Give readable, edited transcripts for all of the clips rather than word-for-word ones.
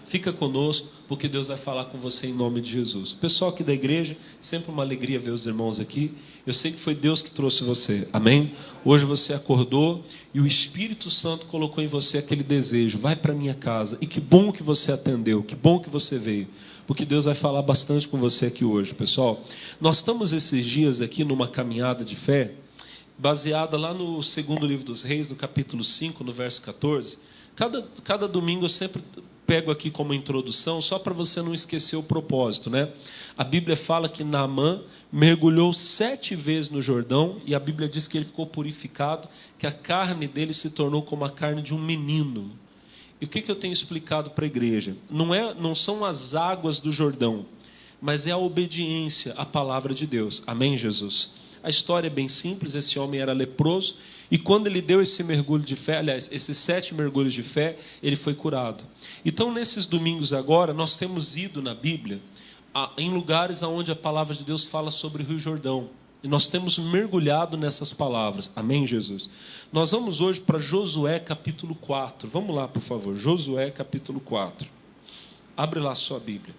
Fica conosco, porque Deus vai falar com você em nome de Jesus. O pessoal aqui da igreja, sempre uma alegria ver os irmãos aqui. Eu sei que foi Deus que trouxe você, amém? Hoje você acordou e o Espírito Santo colocou em você aquele desejo, vai para minha casa. E que bom que você atendeu, que bom que você veio, porque Deus vai falar bastante com você aqui hoje, pessoal. Nós estamos esses dias aqui numa caminhada de fé, baseada lá no segundo livro dos Reis, no capítulo 5, no verso 14. Cada domingo eu sempre pego aqui como introdução, só para você não esquecer o propósito, né? A Bíblia fala que Naamã mergulhou 7 vezes no Jordão, e a Bíblia diz que ele ficou purificado, que a carne dele se tornou como a carne de um menino. E o que eu tenho explicado para a igreja? Não são as águas do Jordão, mas é a obediência à palavra de Deus. Amém, Jesus? A história é bem simples, esse homem era leproso, e quando ele deu esse mergulho de fé, aliás, esses 7 mergulhos de fé, ele foi curado. Então, nesses domingos agora, nós temos ido na Bíblia em lugares onde a palavra de Deus fala sobre o Rio Jordão. E nós temos mergulhado nessas palavras. Amém, Jesus? Nós vamos hoje para Josué capítulo 4. Vamos lá, por favor. Josué capítulo 4. Abre lá a sua Bíblia.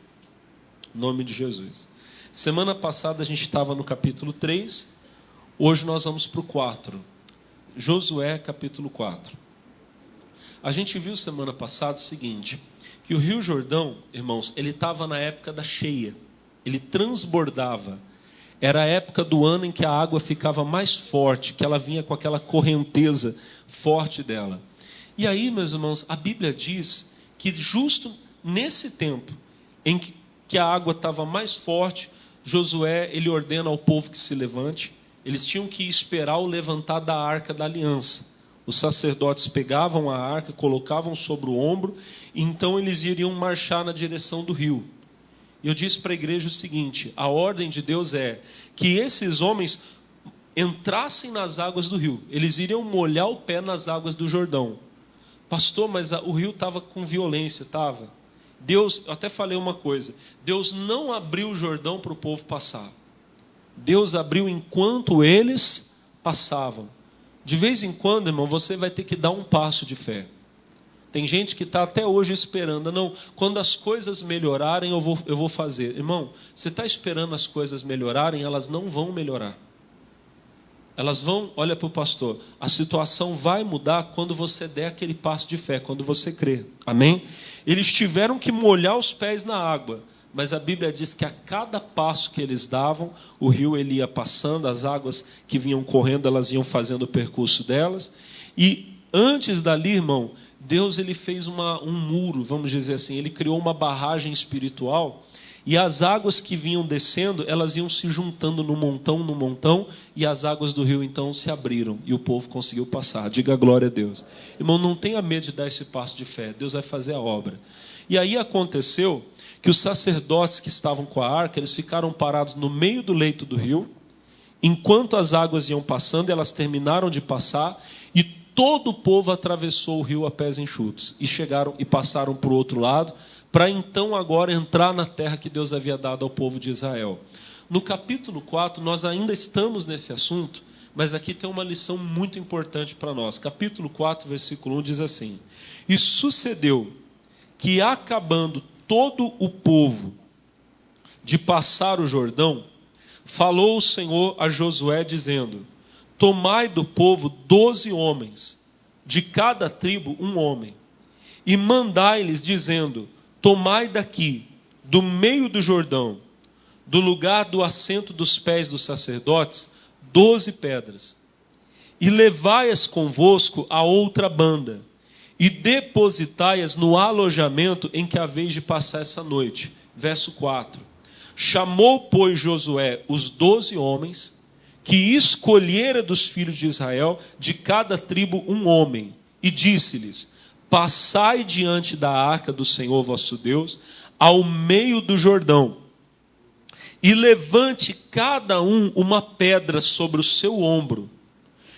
Em nome de Jesus. Semana passada a gente estava no capítulo 3. Hoje nós vamos para o 4. Josué capítulo 4. A gente viu semana passada o seguinte, que o Rio Jordão, irmãos, ele estava na época da cheia. Ele transbordava. Era a época do ano em que a água ficava mais forte, que ela vinha com aquela correnteza forte dela. E aí, meus irmãos, a Bíblia diz que justo nesse tempo em que a água estava mais forte, Josué, ele ordena ao povo que se levante. Eles tinham que esperar o levantar da arca da aliança. Os sacerdotes pegavam a arca, colocavam sobre o ombro, e então eles iriam marchar na direção do rio. E eu disse para a igreja o seguinte, a ordem de Deus é que esses homens entrassem nas águas do rio. Eles iriam molhar o pé nas águas do Jordão. Pastor, mas o rio estava com violência, estava. Deus, eu até falei uma coisa, Deus não abriu o Jordão para o povo passar. Deus abriu enquanto eles passavam. De vez em quando, irmão, você vai ter que dar um passo de fé. Tem gente que está até hoje esperando. Não, quando as coisas melhorarem, eu vou fazer. Irmão, você está esperando as coisas melhorarem, elas não vão melhorar. Elas vão, olha para o pastor, a situação vai mudar quando você der aquele passo de fé, quando você crer. Amém? Eles tiveram que molhar os pés na água, mas a Bíblia diz que a cada passo que eles davam, o rio ele ia passando, as águas que vinham correndo, elas iam fazendo o percurso delas. E antes dali, irmão, Deus ele fez um muro, vamos dizer assim, ele criou uma barragem espiritual, e as águas que vinham descendo, elas iam se juntando no montão, e as águas do rio então se abriram, e o povo conseguiu passar. Diga glória a Deus. Irmão, não tenha medo de dar esse passo de fé, Deus vai fazer a obra. E aí aconteceu que os sacerdotes que estavam com a arca, eles ficaram parados no meio do leito do rio, enquanto as águas iam passando, elas terminaram de passar, e todo o povo atravessou o rio a pés enxutos, e chegaram e passaram para o outro lado, para então agora entrar na terra que Deus havia dado ao povo de Israel. No capítulo 4, nós ainda estamos nesse assunto, mas aqui tem uma lição muito importante para nós. Capítulo 4, versículo 1 diz assim: E sucedeu que, acabando todo o povo de passar o Jordão, falou o Senhor a Josué, dizendo: Tomai do povo 12 homens, de cada tribo um homem, e mandai-lhes, dizendo: Tomai daqui, do meio do Jordão, do lugar do assento dos pés dos sacerdotes, 12 pedras, e levai-as convosco a outra banda, e depositai-as no alojamento em que haveis de passar essa noite. Verso 4. Chamou, pois, Josué os 12 homens, que escolhera dos filhos de Israel, de cada tribo um homem, e disse-lhes: Passai diante da arca do Senhor vosso Deus, ao meio do Jordão, e levante cada um uma pedra sobre o seu ombro,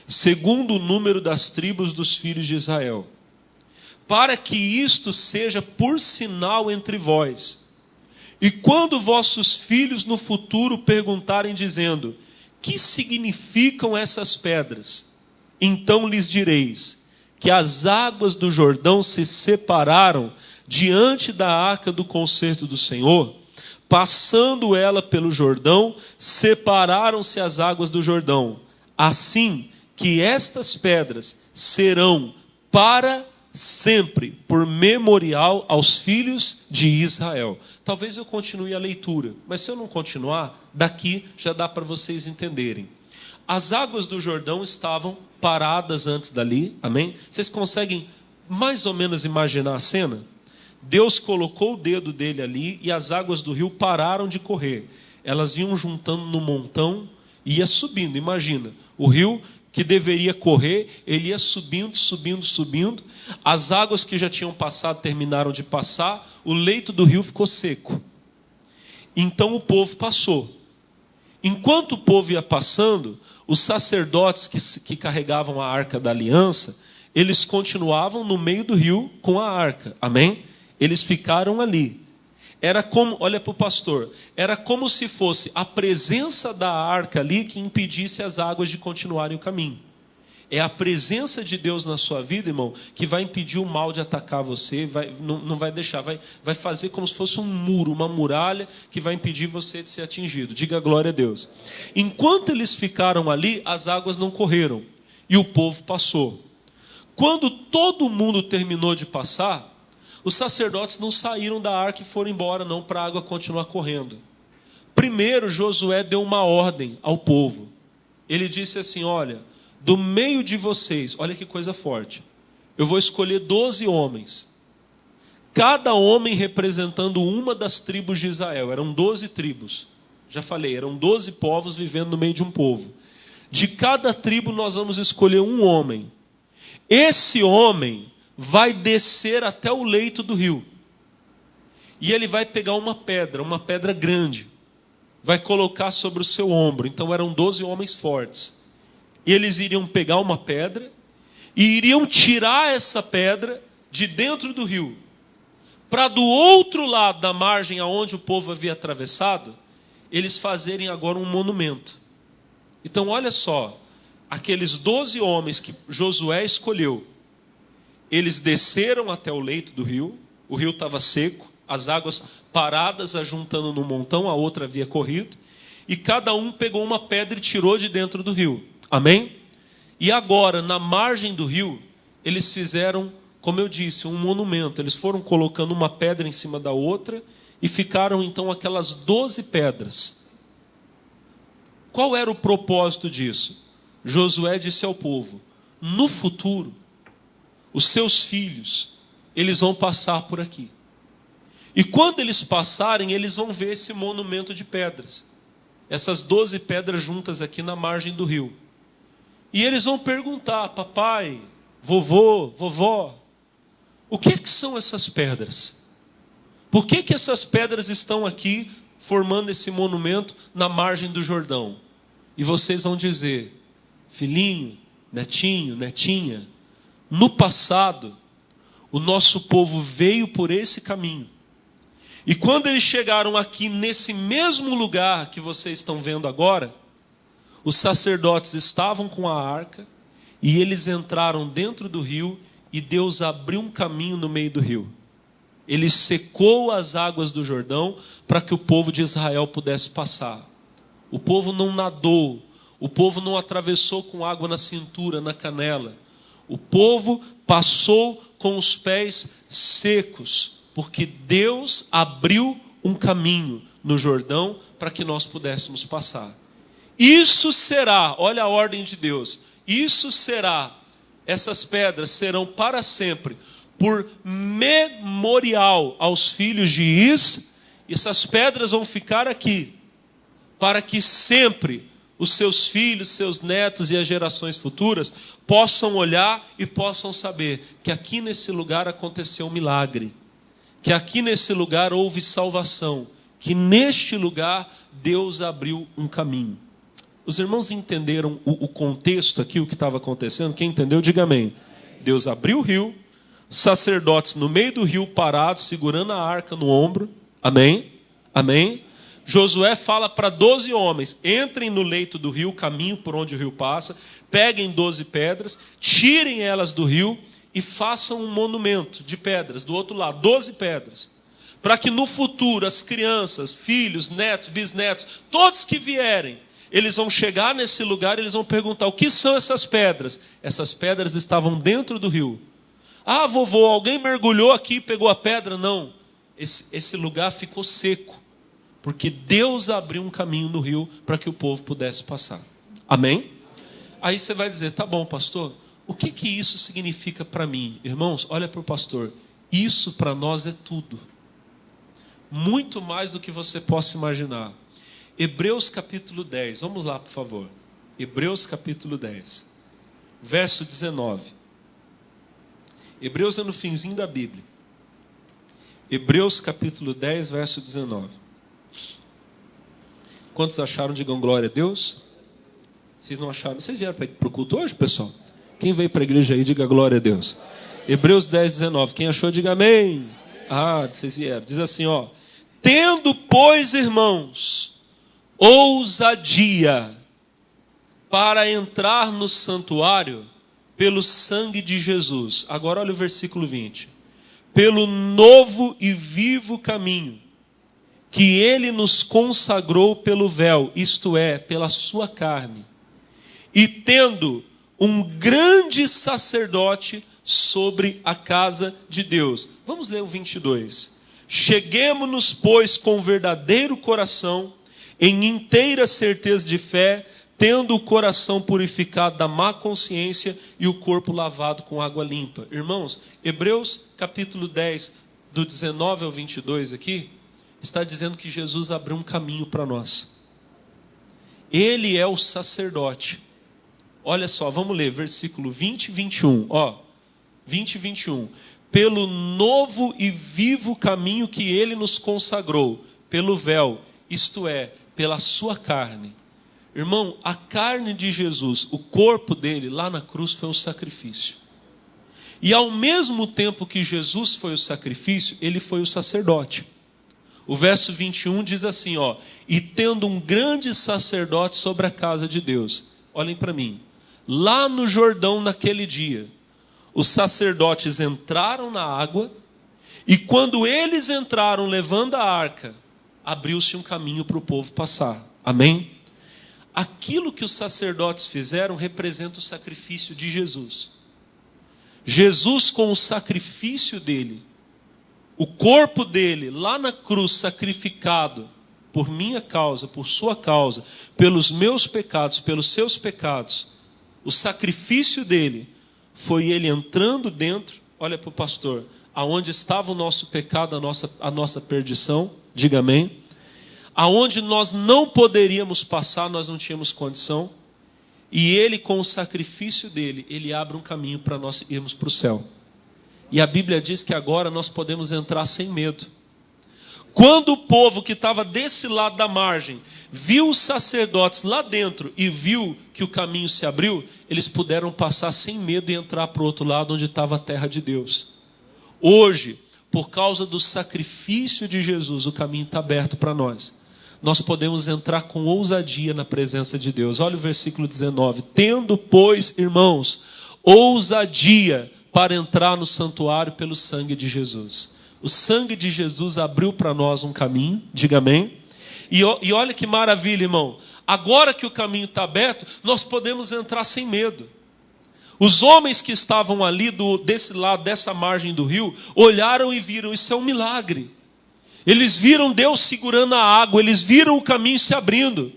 segundo o número das tribos dos filhos de Israel, para que isto seja por sinal entre vós. E quando vossos filhos no futuro perguntarem, dizendo: Que significam essas pedras? Então lhes direis que as águas do Jordão se separaram diante da arca do concerto do Senhor, passando ela pelo Jordão, separaram-se as águas do Jordão, assim que estas pedras serão para sempre por memorial aos filhos de Israel. Talvez eu continue a leitura, mas se eu não continuar, daqui já dá para vocês entenderem. As águas do Jordão estavam paradas antes dali, amém? Vocês conseguem mais ou menos imaginar a cena? Deus colocou o dedo dele ali e as águas do rio pararam de correr. Elas iam juntando no montão e ia subindo. Imagina, o rio que deveria correr, ele ia subindo, subindo, subindo. As águas que já tinham passado terminaram de passar, o leito do rio ficou seco. Então o povo passou. Enquanto o povo ia passando, os sacerdotes que carregavam a arca da aliança, eles continuavam no meio do rio com a arca, amém? Eles ficaram ali. Era como, olha para o pastor, era como se fosse a presença da arca ali que impedisse as águas de continuarem o caminho. É a presença de Deus na sua vida, irmão, que vai impedir o mal de atacar você, não vai deixar, vai fazer como se fosse um muro, uma muralha que vai impedir você de ser atingido. Diga glória a Deus. Enquanto eles ficaram ali, as águas não correram e o povo passou. Quando todo mundo terminou de passar, os sacerdotes não saíram da arca e foram embora não para a água continuar correndo. Primeiro Josué deu uma ordem ao povo. Ele disse assim, olha, do meio de vocês, olha que coisa forte, eu vou escolher 12 homens, cada homem representando uma das tribos de Israel. Eram 12 tribos, já falei, eram 12 povos vivendo no meio de um povo. De cada tribo nós vamos escolher um homem. Esse homem vai descer até o leito do rio, e ele vai pegar uma pedra grande, vai colocar sobre o seu ombro. Então eram 12 homens fortes. E eles iriam pegar uma pedra e iriam tirar essa pedra de dentro do rio, para do outro lado da margem aonde o povo havia atravessado, eles fazerem agora um monumento. Então olha só, aqueles 12 homens que Josué escolheu, eles desceram até o leito do rio, o rio estava seco, as águas paradas, ajuntando no montão, a outra havia corrido, e cada um pegou uma pedra e tirou de dentro do rio. Amém? E agora, na margem do rio, eles fizeram, como eu disse, um monumento. Eles foram colocando uma pedra em cima da outra e ficaram então aquelas 12 pedras. Qual era o propósito disso? Josué disse ao povo, no futuro, os seus filhos, eles vão passar por aqui. E quando eles passarem, eles vão ver esse monumento de pedras. Essas 12 pedras juntas aqui na margem do rio. E eles vão perguntar, papai, vovô, vovó, o que são essas pedras? Por que essas pedras estão aqui formando esse monumento na margem do Jordão? E vocês vão dizer, filhinho, netinho, netinha, no passado, o nosso povo veio por esse caminho. E quando eles chegaram aqui nesse mesmo lugar que vocês estão vendo agora, os sacerdotes estavam com a arca e eles entraram dentro do rio e Deus abriu um caminho no meio do rio. Ele secou as águas do Jordão para que o povo de Israel pudesse passar. O povo não nadou, o povo não atravessou com água na cintura, na canela. O povo passou com os pés secos, porque Deus abriu um caminho no Jordão para que nós pudéssemos passar. Isso será, olha a ordem de Deus, isso será, essas pedras serão para sempre, por memorial aos filhos de Is, e essas pedras vão ficar aqui, para que sempre os seus filhos, seus netos e as gerações futuras possam olhar e possam saber que aqui nesse lugar aconteceu um milagre, que aqui nesse lugar houve salvação, que neste lugar Deus abriu um caminho. Os irmãos entenderam o contexto aqui, o que estava acontecendo? Quem entendeu, diga amém. Deus abriu o rio, sacerdotes no meio do rio parados, segurando a arca no ombro. Amém? Amém? Josué fala para 12 homens, entrem no leito do rio, caminho por onde o rio passa, peguem 12 pedras, tirem elas do rio e façam um monumento de pedras, do outro lado, 12 pedras, para que no futuro as crianças, filhos, netos, bisnetos, todos que vierem, eles vão chegar nesse lugar e eles vão perguntar: o que são essas pedras? Essas pedras estavam dentro do rio. Ah, vovô, alguém mergulhou aqui e pegou a pedra? Não, esse lugar ficou seco, porque Deus abriu um caminho no rio para que o povo pudesse passar. Amém? Aí você vai dizer: tá bom, pastor, o que isso significa para mim? Irmãos, olha para o pastor, isso para nós é tudo. Muito mais do que você possa imaginar. Hebreus capítulo 10, vamos lá por favor. Hebreus capítulo 10, verso 19. Hebreus é no finzinho da Bíblia. Hebreus capítulo 10, verso 19. Quantos acharam? Digam glória a Deus. Vocês não acharam? Vocês vieram para o culto hoje, pessoal? Quem veio para a igreja aí, diga glória a Deus. Hebreus 10, 19. Quem achou, diga amém. Ah, vocês vieram. Diz assim, ó: tendo, pois, irmãos, ousadia para entrar no santuário pelo sangue de Jesus. Agora olha o versículo 20. Pelo novo e vivo caminho que ele nos consagrou pelo véu, isto é, pela sua carne, e tendo um grande sacerdote sobre a casa de Deus. Vamos ler o 22. Cheguemo-nos, pois, com verdadeiro coração, em inteira certeza de fé, tendo o coração purificado da má consciência e o corpo lavado com água limpa. Irmãos, Hebreus capítulo 10, do 19 ao 22 aqui, está dizendo que Jesus abriu um caminho para nós. Ele é o sacerdote. Olha só, vamos ler, versículo 20 e 21. Ó, 20 e 21. Pelo novo e vivo caminho que ele nos consagrou, pelo véu, isto é, pela sua carne. Irmão, a carne de Jesus, o corpo dele lá na cruz foi um sacrifício. E ao mesmo tempo que Jesus foi o sacrifício, ele foi o sacerdote. O verso 21 diz assim, ó: e tendo um grande sacerdote sobre a casa de Deus. Olhem para mim. Lá no Jordão naquele dia, os sacerdotes entraram na água, e quando eles entraram levando a arca, abriu-se um caminho para o povo passar. Amém? Aquilo que os sacerdotes fizeram representa o sacrifício de Jesus. Jesus, com o sacrifício dele, o corpo dele lá na cruz sacrificado por minha causa, por sua causa, pelos meus pecados, pelos seus pecados, o sacrifício dele foi ele entrando dentro, olha para o pastor, aonde estava o nosso pecado, a nossa perdição, diga amém. Aonde nós não poderíamos passar, nós não tínhamos condição, e ele, com o sacrifício dele, ele abre um caminho para nós irmos para o céu. E a Bíblia diz que agora nós podemos entrar sem medo. Quando o povo que estava desse lado da margem viu os sacerdotes lá dentro e viu que o caminho se abriu, eles puderam passar sem medo e entrar para o outro lado onde estava a terra de Deus. Hoje, por causa do sacrifício de Jesus, o caminho está aberto para nós. Nós podemos entrar com ousadia na presença de Deus. Olha o versículo 19. Tendo, pois, irmãos, ousadia para entrar no santuário pelo sangue de Jesus. O sangue de Jesus abriu para nós um caminho, diga amém. E olha que maravilha, irmão. Agora que o caminho está aberto, nós podemos entrar sem medo. Os homens que estavam ali desse lado, dessa margem do rio, olharam e viram, isso é um milagre. Eles viram Deus segurando a água, eles viram o caminho se abrindo.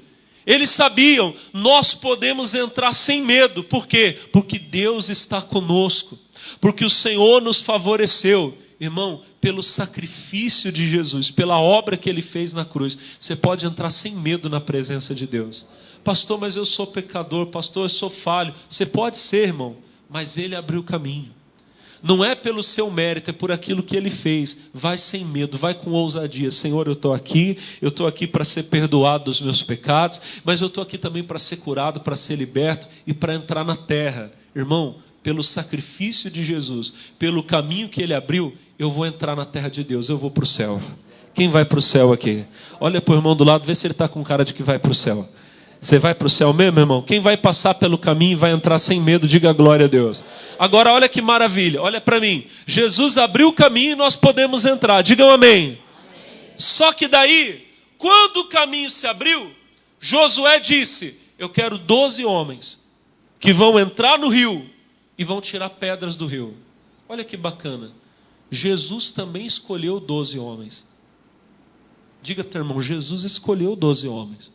Eles sabiam, nós podemos entrar sem medo. Por quê? Porque Deus está conosco. Porque o Senhor nos favoreceu. Irmão, pelo sacrifício de Jesus, pela obra que Ele fez na cruz, você pode entrar sem medo na presença de Deus. Pastor, mas eu sou pecador. Pastor, eu sou falho. Você pode ser, irmão, mas Ele abriu o caminho. Não é pelo seu mérito, é por aquilo que Ele fez. Vai sem medo, vai com ousadia. Senhor, eu estou aqui para ser perdoado dos meus pecados, mas eu estou aqui também para ser curado, para ser liberto e para entrar na terra. Irmão, pelo sacrifício de Jesus, pelo caminho que Ele abriu, eu vou entrar na terra de Deus, eu vou para o céu. Quem vai para o céu aqui? Olha para o irmão do lado, vê se ele está com cara de que vai para o céu. Você vai para o céu mesmo, irmão? Quem vai passar pelo caminho e vai entrar sem medo, diga glória a Deus. Agora olha que maravilha, olha para mim. Jesus abriu o caminho e nós podemos entrar, digam amém. Só que daí, quando o caminho se abriu, Josué disse, eu quero 12 homens que vão entrar no rio e vão tirar pedras do rio. Olha que bacana. Jesus também escolheu 12 homens. Diga, teu irmão, Jesus escolheu 12 homens.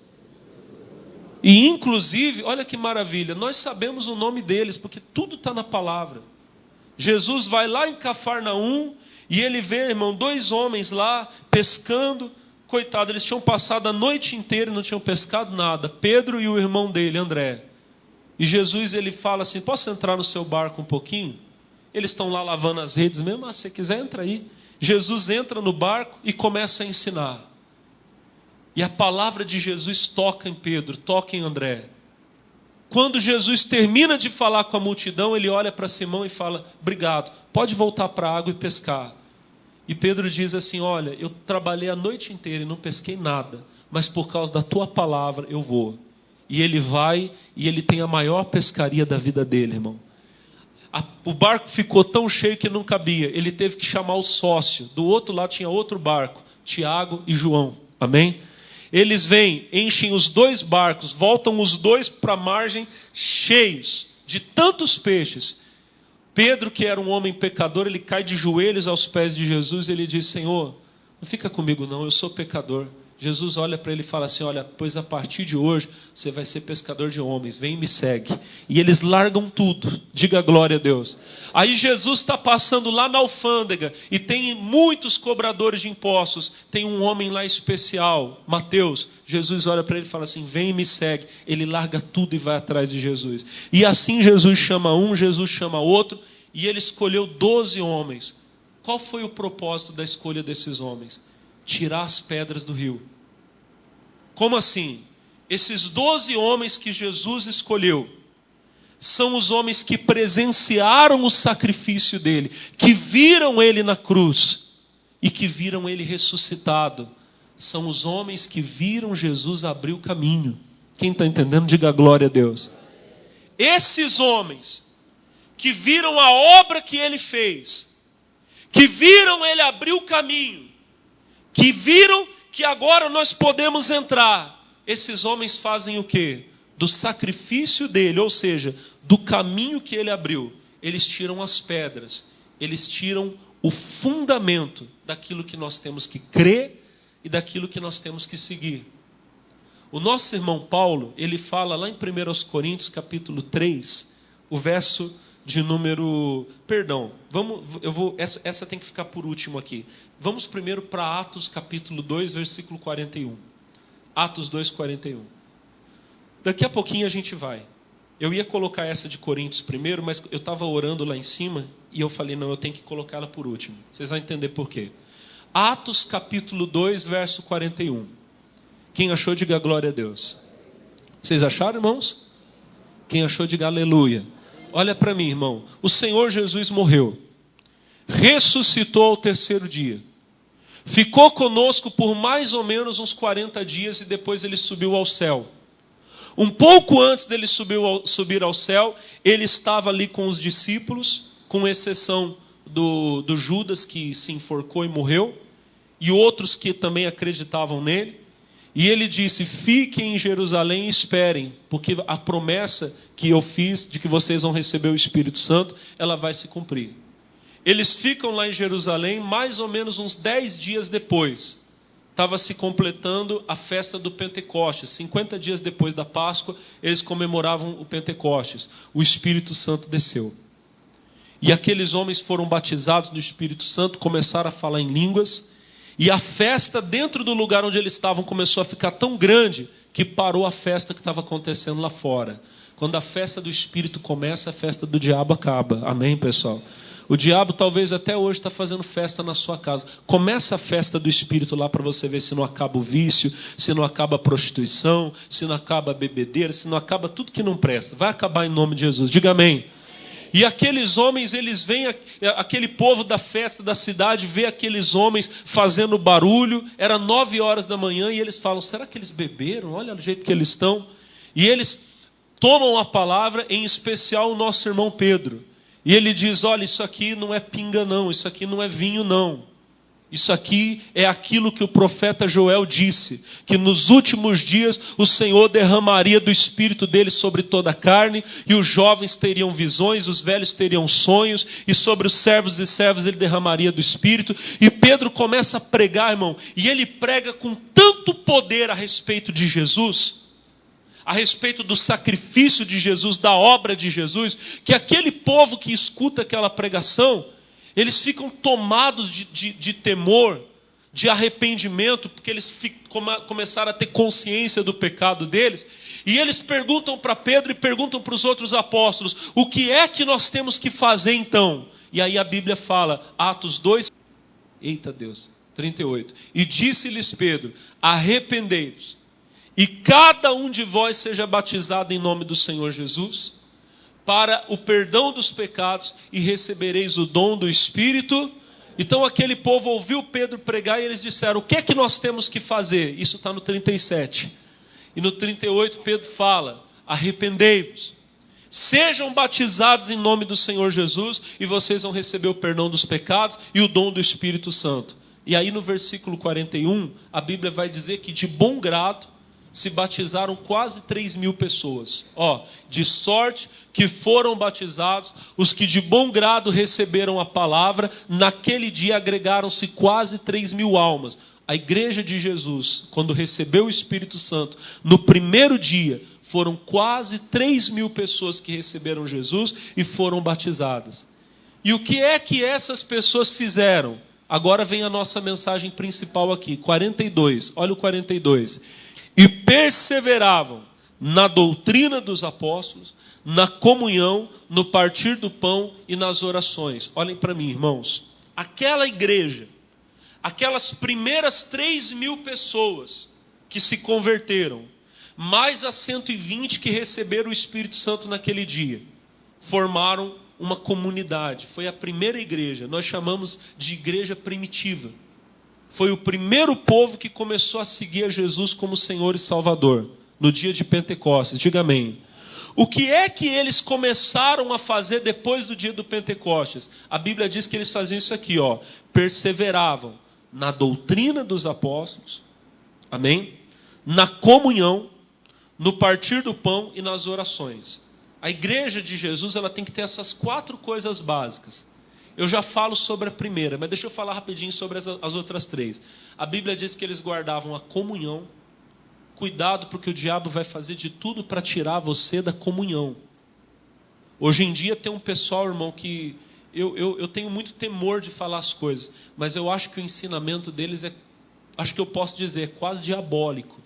E inclusive, olha que maravilha, nós sabemos o nome deles, porque tudo está na palavra. Jesus vai lá em Cafarnaum e ele vê, irmão, 2 homens lá pescando. Coitado, eles tinham passado a noite inteira e não tinham pescado nada. Pedro e o irmão dele, André. E Jesus, ele fala assim, posso entrar no seu barco um pouquinho? Eles estão lá lavando as redes mesmo, se você quiser, entra aí. Jesus entra no barco e começa a ensinar. E a palavra de Jesus toca em Pedro, toca em André. Quando Jesus termina de falar com a multidão, ele olha para Simão e fala, obrigado, pode voltar para a água e pescar. E Pedro diz assim, olha, eu trabalhei a noite inteira e não pesquei nada, mas por causa da tua palavra eu vou. E ele vai e ele tem a maior pescaria da vida dele, irmão. O barco ficou tão cheio que não cabia. Ele teve que chamar o sócio. Do outro lado tinha outro barco, Tiago e João. Amém? Eles vêm, enchem os 2 barcos, voltam os 2 para a margem cheios de tantos peixes. Pedro, que era um homem pecador, ele cai de joelhos aos pés de Jesus e ele diz, Senhor, não fica comigo não, eu sou pecador. Jesus olha para ele e fala assim, olha, pois a partir de hoje você vai ser pescador de homens, vem e me segue. E eles largam tudo, diga glória a Deus. Aí Jesus está passando lá na alfândega e tem muitos cobradores de impostos. Tem um homem lá especial, Mateus. Jesus olha para ele e fala assim, vem e me segue. Ele larga tudo e vai atrás de Jesus. E assim Jesus chama um, Jesus chama outro, e ele escolheu 12 homens. Qual foi o propósito da escolha desses homens? Tirar as pedras do rio. Como assim? Esses 12 homens que Jesus escolheu são os homens que presenciaram o sacrifício dele, que viram ele na cruz e que viram ele ressuscitado. São os homens que viram Jesus abrir o caminho. Quem está entendendo, diga glória a Deus. Esses homens que viram a obra que ele fez, que viram ele abrir o caminho, que viram que agora nós podemos entrar. Esses homens fazem o quê? Do sacrifício dele, ou seja, do caminho que ele abriu, eles tiram as pedras, eles tiram o fundamento daquilo que nós temos que crer e daquilo que nós temos que seguir. O nosso irmão Paulo, ele fala lá em 1 Coríntios capítulo 3, o verso de número... Perdão, essa tem que ficar por último aqui. Vamos primeiro para Atos capítulo 2, versículo 41. Atos 2, 41. Daqui a pouquinho a gente vai. Eu ia colocar essa de Coríntios primeiro, mas eu estava orando lá em cima e eu falei, não, eu tenho que colocá-la por último. Vocês vão entender por quê. Atos capítulo 2, verso 41. Quem achou, diga glória a Deus. Vocês acharam, irmãos? Quem achou, diga aleluia. Olha para mim, irmão. O Senhor Jesus morreu. Ressuscitou ao 3º dia. Ficou conosco por mais ou menos uns 40 dias e depois ele subiu ao céu. Um pouco antes dele subir ao céu, ele estava ali com os discípulos, com exceção do Judas, que se enforcou e morreu, e outros que também acreditavam nele. E ele disse, fiquem em Jerusalém e esperem, porque a promessa que eu fiz de que vocês vão receber o Espírito Santo, ela vai se cumprir. Eles ficam lá em Jerusalém mais ou menos uns 10 dias depois. Estava se completando a festa do Pentecostes. 50 dias depois da Páscoa, eles comemoravam o Pentecostes. O Espírito Santo desceu. E aqueles homens foram batizados no Espírito Santo, começaram a falar em línguas. E a festa dentro do lugar onde eles estavam começou a ficar tão grande que parou a festa que estava acontecendo lá fora. Quando a festa do Espírito começa, a festa do diabo acaba. Amém, pessoal? O diabo talvez até hoje está fazendo festa na sua casa. Começa a festa do Espírito lá para você ver se não acaba o vício, se não acaba a prostituição, se não acaba a bebedeira, se não acaba tudo que não presta. Vai acabar em nome de Jesus. Diga amém. E aqueles homens, eles veem, aquele povo da festa da cidade, vê aqueles homens fazendo barulho. Era 9 horas da manhã e eles falam, será que eles beberam? Olha o jeito que eles estão. E eles tomam a palavra, em especial o nosso irmão Pedro. E ele diz, olha, isso aqui não é pinga não, isso aqui não é vinho não. Isso aqui é aquilo que o profeta Joel disse, que nos últimos dias o Senhor derramaria do Espírito dele sobre toda a carne, e os jovens teriam visões, os velhos teriam sonhos, e sobre os servos e servas ele derramaria do Espírito. E Pedro começa a pregar, irmão, e ele prega com tanto poder a respeito de Jesus, a respeito do sacrifício de Jesus, da obra de Jesus, que aquele povo que escuta aquela pregação, eles ficam tomados de temor, de arrependimento, porque eles começaram a ter consciência do pecado deles. E eles perguntam para Pedro e perguntam para os outros apóstolos, o que é que nós temos que fazer então? E aí a Bíblia fala, Atos 2, eita Deus, 38. E disse-lhes Pedro, arrependei-vos, e cada um de vós seja batizado em nome do Senhor Jesus, para o perdão dos pecados, e recebereis o dom do Espírito. Então aquele povo ouviu Pedro pregar e eles disseram, o que é que nós temos que fazer? Isso está no 37. E no 38 Pedro fala, arrependei-vos, sejam batizados em nome do Senhor Jesus, e vocês vão receber o perdão dos pecados e o dom do Espírito Santo. E aí no versículo 41, a Bíblia vai dizer que de bom grado se batizaram quase 3.000 pessoas. De sorte que foram batizados os que de bom grado receberam a palavra. Naquele dia agregaram-se quase 3.000 almas. A igreja de Jesus, quando recebeu o Espírito Santo, no primeiro dia, foram quase 3.000 pessoas que receberam Jesus e foram batizadas. E o que é que essas pessoas fizeram? Agora vem a nossa mensagem principal aqui, 42. Olha o 42. E perseveravam na doutrina dos apóstolos, na comunhão, no partir do pão e nas orações. Olhem para mim, irmãos. Aquela igreja, aquelas primeiras 3.000 pessoas que se converteram, mais as 120 que receberam o Espírito Santo naquele dia, formaram uma comunidade. Foi a primeira igreja, nós chamamos de igreja primitiva. Foi o primeiro povo que começou a seguir a Jesus como Senhor e Salvador, no dia de Pentecostes. Diga amém. O que é que eles começaram a fazer depois do dia do Pentecostes? A Bíblia diz que eles faziam isso aqui, perseveravam na doutrina dos apóstolos, amém? Na comunhão, no partir do pão e nas orações. A igreja de Jesus, ela tem que ter essas 4 coisas básicas. Eu já falo sobre a primeira, mas deixa eu falar rapidinho sobre as outras 3. A Bíblia diz que eles guardavam a comunhão. Cuidado, porque o diabo vai fazer de tudo para tirar você da comunhão. Hoje em dia tem um pessoal, irmão, que eu tenho muito temor de falar as coisas, mas eu acho que o ensinamento deles acho que eu posso dizer, é quase diabólico.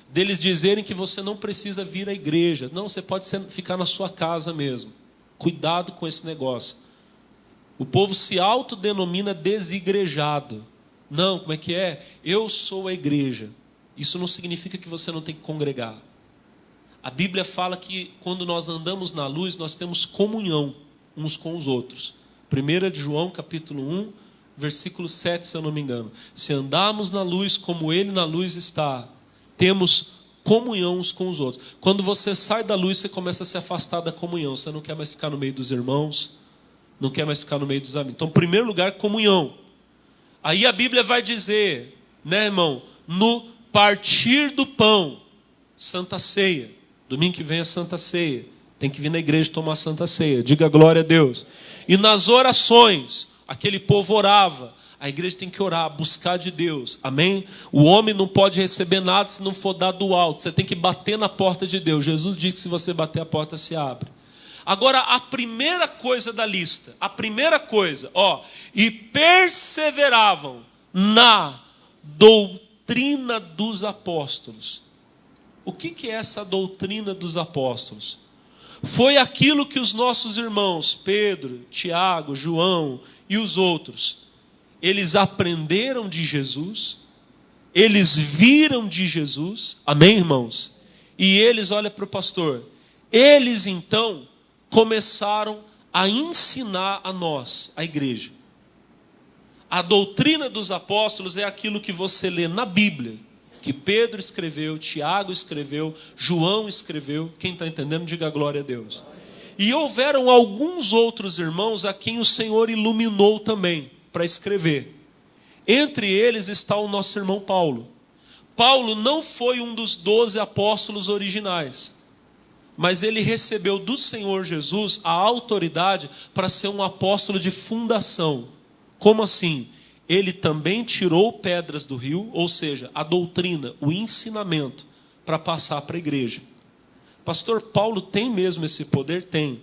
Deles dizerem que você não precisa vir à igreja. Não, você pode ficar na sua casa mesmo. Cuidado com esse negócio. O povo se autodenomina desigrejado. Não, como é que é? Eu sou a igreja. Isso não significa que você não tem que congregar. A Bíblia fala que quando nós andamos na luz, nós temos comunhão uns com os outros. 1 de João, capítulo 1, versículo 7, se eu não me engano. Se andarmos na luz como Ele na luz está, temos comunhão uns com os outros. Quando você sai da luz, você começa a se afastar da comunhão. Você não quer mais ficar no meio dos irmãos, não quer mais ficar no meio dos amigos. Então, em primeiro lugar, comunhão. Aí a Bíblia vai dizer, né, irmão? No partir do pão, Santa Ceia. Domingo que vem é Santa Ceia. Tem que vir na igreja tomar Santa Ceia. Diga glória a Deus. E nas orações, aquele povo orava. A igreja tem que orar, buscar de Deus. Amém? O homem não pode receber nada se não for dado do alto. Você tem que bater na porta de Deus. Jesus disse que se você bater, a porta se abre. Agora, a primeira coisa da lista, e perseveravam na doutrina dos apóstolos. O que é essa doutrina dos apóstolos? Foi aquilo que os nossos irmãos, Pedro, Tiago, João e os outros, eles aprenderam de Jesus, eles viram de Jesus, amém, irmãos? E eles, olha para o pastor, eles então começaram a ensinar a nós, a igreja. A doutrina dos apóstolos é aquilo que você lê na Bíblia que Pedro escreveu, Tiago escreveu, João escreveu. Quem está entendendo, diga glória a Deus. E houveram alguns outros irmãos a quem o Senhor iluminou também para escrever. Entre eles está o nosso irmão Paulo. Paulo não foi um dos 12 apóstolos originais, mas ele recebeu do Senhor Jesus a autoridade para ser um apóstolo de fundação. Como assim? Ele também tirou pedras do rio, ou seja, a doutrina, o ensinamento, para passar para a igreja. Pastor, Paulo tem mesmo esse poder? Tem.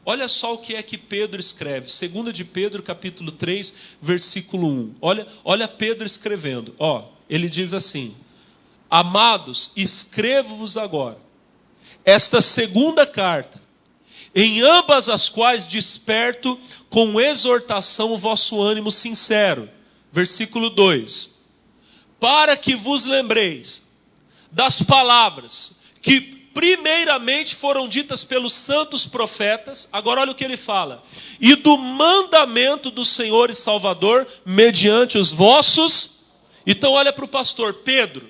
Olha só o que é que Pedro escreve. 2 de Pedro, capítulo 3, versículo 1. Olha Pedro escrevendo. Ele diz assim: amados, escrevo-vos agora esta segunda carta, em ambas as quais desperto com exortação o vosso ânimo sincero. Versículo 2. Para que vos lembreis das palavras que primeiramente foram ditas pelos santos profetas. Agora olha o que ele fala. E do mandamento do Senhor e Salvador, mediante os vossos. Então olha para o pastor Pedro,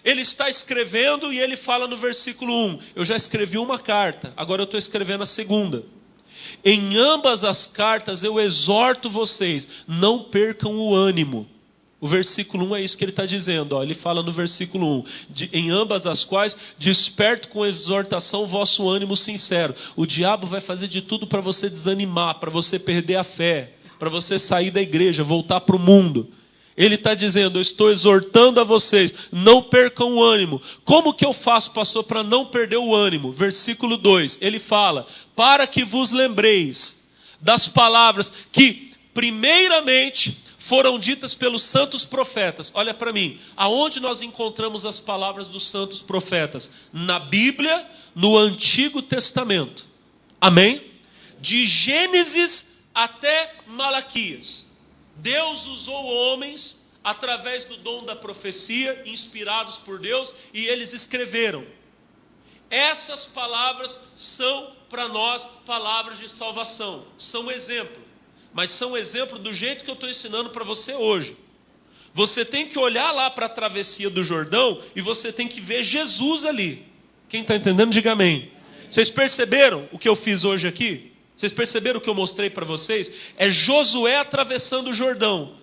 ele está escrevendo e ele fala no versículo 1, eu já escrevi uma carta, agora eu estou escrevendo a segunda. Em ambas as cartas eu exorto vocês, não percam o ânimo. O versículo 1 é isso que ele está dizendo. Ele fala no versículo 1, em ambas as quais desperto com exortação o vosso ânimo sincero. O diabo vai fazer de tudo para você desanimar, para você perder a fé, para você sair da igreja, voltar para o mundo. Ele está dizendo, eu estou exortando a vocês, não percam o ânimo. Como que eu faço, pastor, para não perder o ânimo? Versículo 2, ele fala, para que vos lembreis das palavras que primeiramente foram ditas pelos santos profetas. Olha para mim, aonde nós encontramos as palavras dos santos profetas? Na Bíblia, no Antigo Testamento. Amém? De Gênesis até Malaquias. Deus usou homens através do dom da profecia, inspirados por Deus, e eles escreveram. Essas palavras são para nós palavras de salvação, são exemplo, mas são exemplo do jeito que eu estou ensinando para você hoje. Você tem que olhar lá para a travessia do Jordão e você tem que ver Jesus ali. Quem está entendendo, diga amém. Vocês perceberam o que eu fiz hoje aqui? Vocês perceberam o que eu mostrei para vocês? É Josué atravessando o Jordão,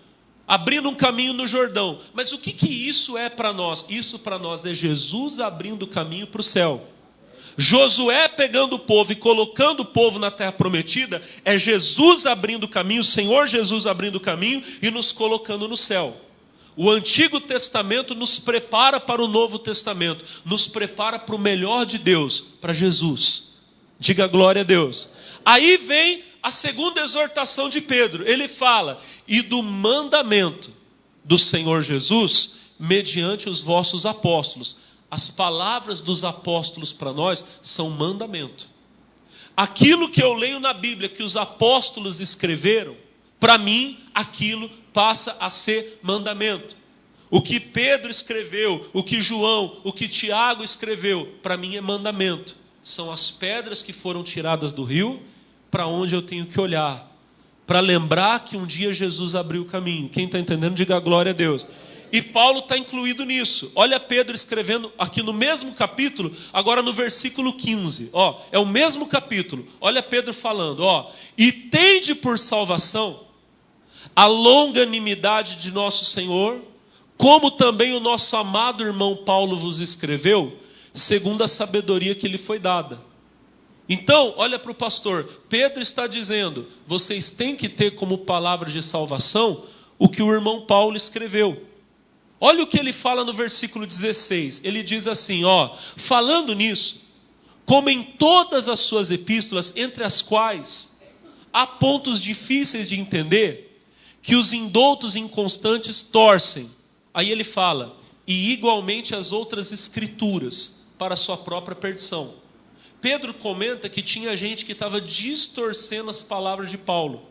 abrindo um caminho no Jordão. Mas o que isso é para nós? Isso para nós é Jesus abrindo o caminho para o céu. Josué pegando o povo e colocando o povo na terra prometida, é Jesus abrindo o caminho, o Senhor Jesus abrindo o caminho e nos colocando no céu. O Antigo Testamento nos prepara para o Novo Testamento, nos prepara para o melhor de Deus, para Jesus. Diga glória a Deus. Aí vem a segunda exortação de Pedro. Ele fala, e do mandamento do Senhor Jesus, mediante os vossos apóstolos. As palavras dos apóstolos para nós são mandamento. Aquilo que eu leio na Bíblia, que os apóstolos escreveram, para mim, aquilo passa a ser mandamento. O que Pedro escreveu, o que João, o que Tiago escreveu, para mim é mandamento. São as pedras que foram tiradas do rio, para onde eu tenho que olhar, para lembrar que um dia Jesus abriu o caminho. Quem está entendendo, diga glória a Deus. E Paulo está incluído nisso. Olha Pedro escrevendo aqui no mesmo capítulo, agora no versículo 15. É o mesmo capítulo. Olha Pedro falando, e tende por salvação a longanimidade de nosso Senhor, como também o nosso amado irmão Paulo vos escreveu, segundo a sabedoria que lhe foi dada. Então, olha para o pastor, Pedro está dizendo, vocês têm que ter como palavra de salvação o que o irmão Paulo escreveu. Olha o que ele fala no versículo 16, ele diz assim, falando nisso, como em todas as suas epístolas, entre as quais há pontos difíceis de entender, que os indoutos inconstantes torcem. Aí ele fala, e igualmente as outras escrituras, para a sua própria perdição. Pedro comenta que tinha gente que estava distorcendo as palavras de Paulo.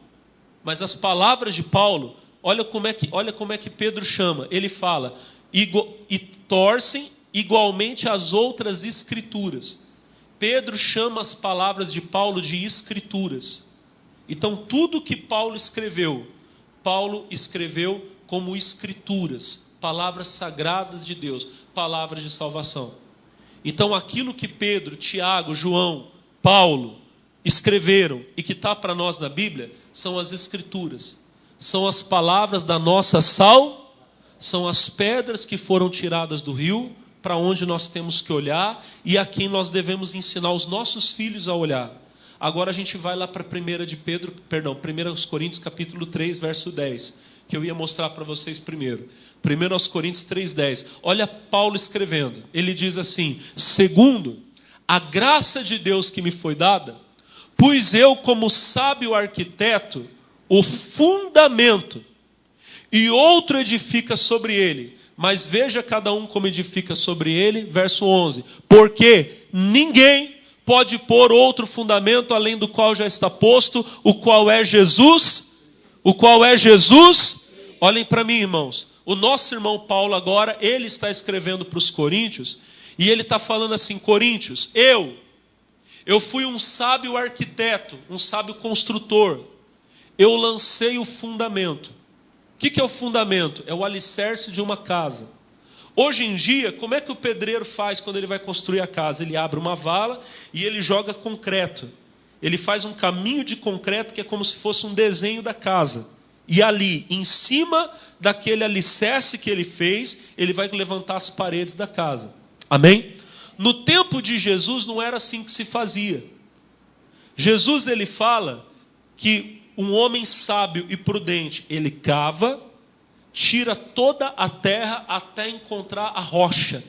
Mas as palavras de Paulo, olha como é que Pedro chama. Ele fala, e torcem igualmente as outras escrituras. Pedro chama as palavras de Paulo de escrituras. Então tudo que Paulo escreveu como escrituras, palavras sagradas de Deus, palavras de salvação. Então aquilo que Pedro, Tiago, João, Paulo escreveram e que está para nós na Bíblia, são as Escrituras. São as palavras da nossa são as pedras que foram tiradas do rio, para onde nós temos que olhar e a quem nós devemos ensinar os nossos filhos a olhar. Agora a gente vai lá para 1 Coríntios capítulo 3, verso 10, que eu ia mostrar para vocês primeiro. 1 Coríntios 3,10. Olha Paulo escrevendo. Ele diz assim: segundo a graça de Deus que me foi dada, pus eu como sábio arquiteto o fundamento, e outro edifica sobre ele. Mas veja cada um como edifica sobre ele. Verso 11. Porque ninguém pode pôr outro fundamento além do qual já está posto, o qual é Jesus. O qual é Jesus. Olhem para mim, irmãos. O nosso irmão Paulo agora, ele está escrevendo para os coríntios, e ele está falando assim: Coríntios, eu fui um sábio arquiteto, um sábio construtor. Eu lancei o fundamento. O que é o fundamento? É o alicerce de uma casa. Hoje em dia, como é que o pedreiro faz quando ele vai construir a casa? Ele abre uma vala e ele joga concreto. Ele faz um caminho de concreto que é como se fosse um desenho da casa. E ali, em cima daquele alicerce que ele fez, ele vai levantar as paredes da casa. Amém? No tempo de Jesus não era assim que se fazia. Jesus, ele fala que um homem sábio e prudente, ele cava, tira toda a terra até encontrar a rocha.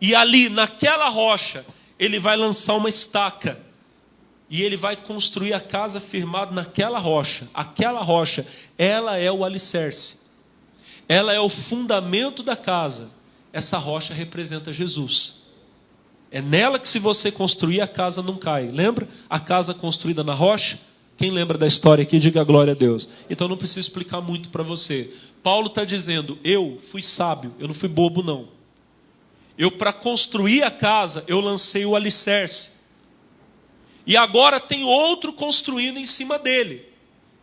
E ali, naquela rocha, ele vai lançar uma estaca. E ele vai construir a casa firmada naquela rocha. Aquela rocha, ela é o alicerce. Ela é o fundamento da casa. Essa rocha representa Jesus. É nela que, se você construir, a casa não cai. Lembra? A casa construída na rocha. Quem lembra da história aqui, diga glória a Deus. Então não preciso explicar muito para você. Paulo está dizendo: eu fui sábio, eu não fui bobo não. Eu, para construir a casa, eu lancei o alicerce. E agora tem outro construindo em cima dele.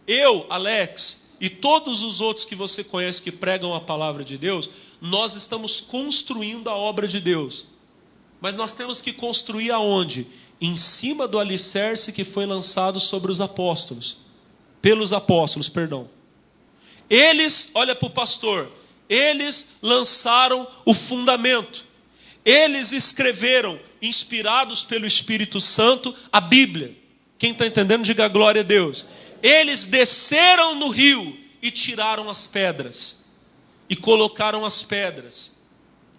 Eu, Alex, e todos os outros que você conhece que pregam a palavra de Deus, nós estamos construindo a obra de Deus. Mas nós temos que construir aonde? Em cima do alicerce que foi lançado sobre os apóstolos. Pelos apóstolos, perdão. Eles, olha para o pastor, eles lançaram o fundamento. Eles escreveram, inspirados pelo Espírito Santo, a Bíblia. Quem está entendendo, diga glória a Deus. Eles desceram no rio e tiraram as pedras. E colocaram as pedras.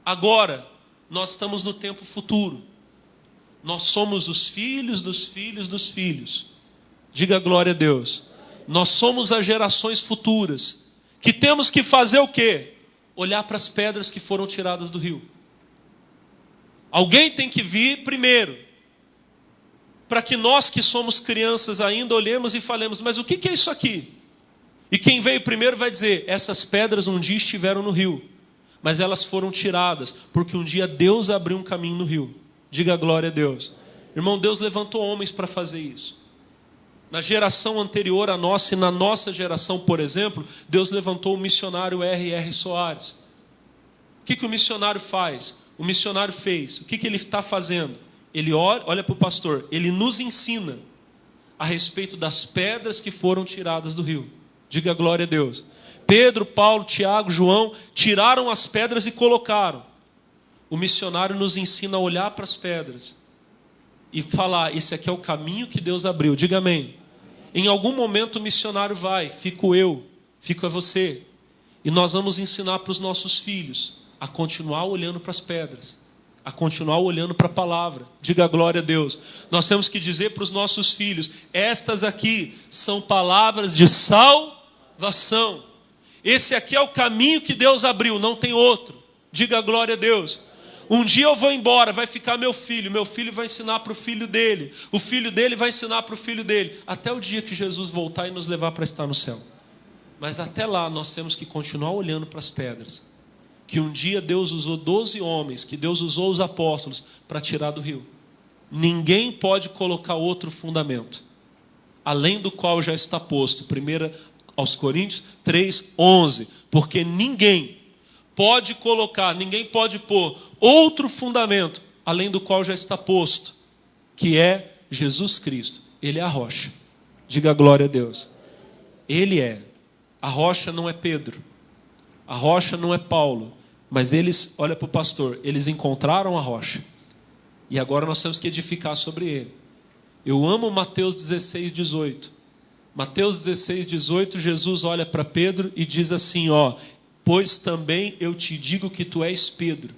Agora, nós estamos no tempo futuro. Nós somos os filhos dos filhos dos filhos. Diga glória a Deus. Nós somos as gerações futuras. Que temos que fazer o quê? Olhar para as pedras que foram tiradas do rio. Alguém tem que vir primeiro. Para que nós que somos crianças ainda olhemos e falemos: mas o que é isso aqui? E quem veio primeiro vai dizer: essas pedras um dia estiveram no rio. Mas elas foram tiradas, porque um dia Deus abriu um caminho no rio. Diga glória a Deus. Irmão, Deus levantou homens para fazer isso. Na geração anterior à nossa e na nossa geração, por exemplo, Deus levantou o missionário R.R. Soares. O que o missionário faz? O missionário fez. O que ele está fazendo? Ele olha para o pastor, ele nos ensina a respeito das pedras que foram tiradas do rio. Diga glória a Deus. Pedro, Paulo, Tiago, João tiraram as pedras e colocaram. O missionário nos ensina a olhar para as pedras e falar: esse aqui é o caminho que Deus abriu. Diga amém. Em algum momento o missionário vai, fico eu, fico você. E nós vamos ensinar para os nossos filhos a continuar olhando para as pedras, a continuar olhando para a palavra. Diga glória a Deus. Nós temos que dizer para os nossos filhos: estas aqui são palavras de salvação. Esse aqui é o caminho que Deus abriu, não tem outro. Diga glória a Deus. Um dia eu vou embora, vai ficar meu filho vai ensinar para o filho dele vai ensinar para o filho dele, até o dia que Jesus voltar e nos levar para estar no céu. Mas até lá nós temos que continuar olhando para as pedras, que um dia Deus usou 12 homens, que Deus usou os apóstolos para tirar do rio. Ninguém pode colocar outro fundamento, além do qual já está posto. 1 aos Coríntios 3:11, porque ninguém pode colocar, ninguém pode pôr outro fundamento, além do qual já está posto, que é Jesus Cristo. Ele é a rocha. Diga glória a Deus. Ele é. A rocha não é Pedro. A rocha não é Paulo. Mas eles, olha para o pastor, eles encontraram a rocha. E agora nós temos que edificar sobre ele. Eu amo Mateus 16, 18. Mateus 16, 18, Jesus olha para Pedro e diz assim, pois também eu te digo que tu és Pedro.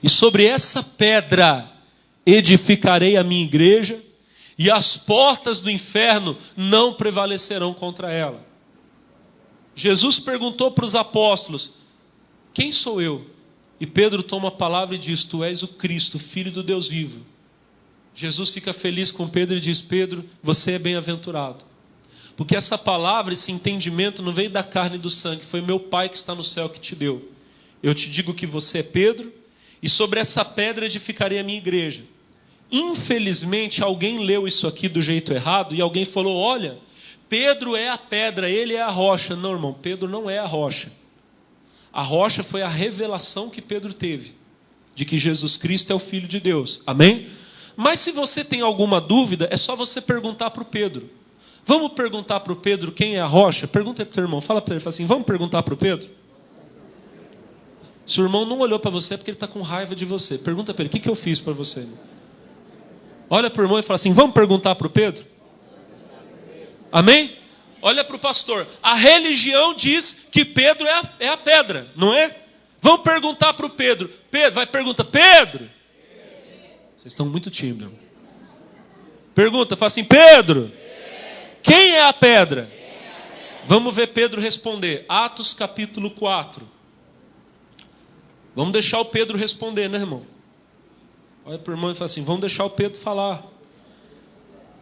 E sobre essa pedra edificarei a minha igreja, e as portas do inferno não prevalecerão contra ela. Jesus perguntou para os apóstolos, quem sou eu? E Pedro toma a palavra e diz, tu és o Cristo, Filho do Deus vivo. Jesus fica feliz com Pedro e diz, Pedro, você é bem-aventurado. Porque essa palavra, esse entendimento não veio da carne e do sangue, foi meu Pai que está no céu que te deu. Eu te digo que você é Pedro, e sobre essa pedra edificarei a minha igreja. Infelizmente, alguém leu isso aqui do jeito errado, e alguém falou, olha, Pedro é a pedra, ele é a rocha. Não, irmão, Pedro não é a rocha. A rocha foi a revelação que Pedro teve, de que Jesus Cristo é o Filho de Deus. Amém? Mas se você tem alguma dúvida, é só você perguntar para o Pedro. Vamos perguntar para o Pedro quem é a rocha? Pergunta para o teu irmão, fala para ele, fala assim, vamos perguntar para o Pedro? Se o irmão não olhou para você, é porque ele está com raiva de você. Pergunta para ele, o que eu fiz para você? Olha para o irmão e fala assim, vamos perguntar para o Pedro? Amém? Olha para o pastor, a religião diz que Pedro é a pedra, não é? Vamos perguntar para o Pedro. Pedro, vai pergunta, Pedro? Vocês estão muito tímidos. Pergunta, fala assim, Pedro, quem é a pedra? Vamos ver Pedro responder. Atos capítulo 4. Vamos deixar o Pedro responder, né, irmão? Olha para o irmão e fala assim, vamos deixar o Pedro falar.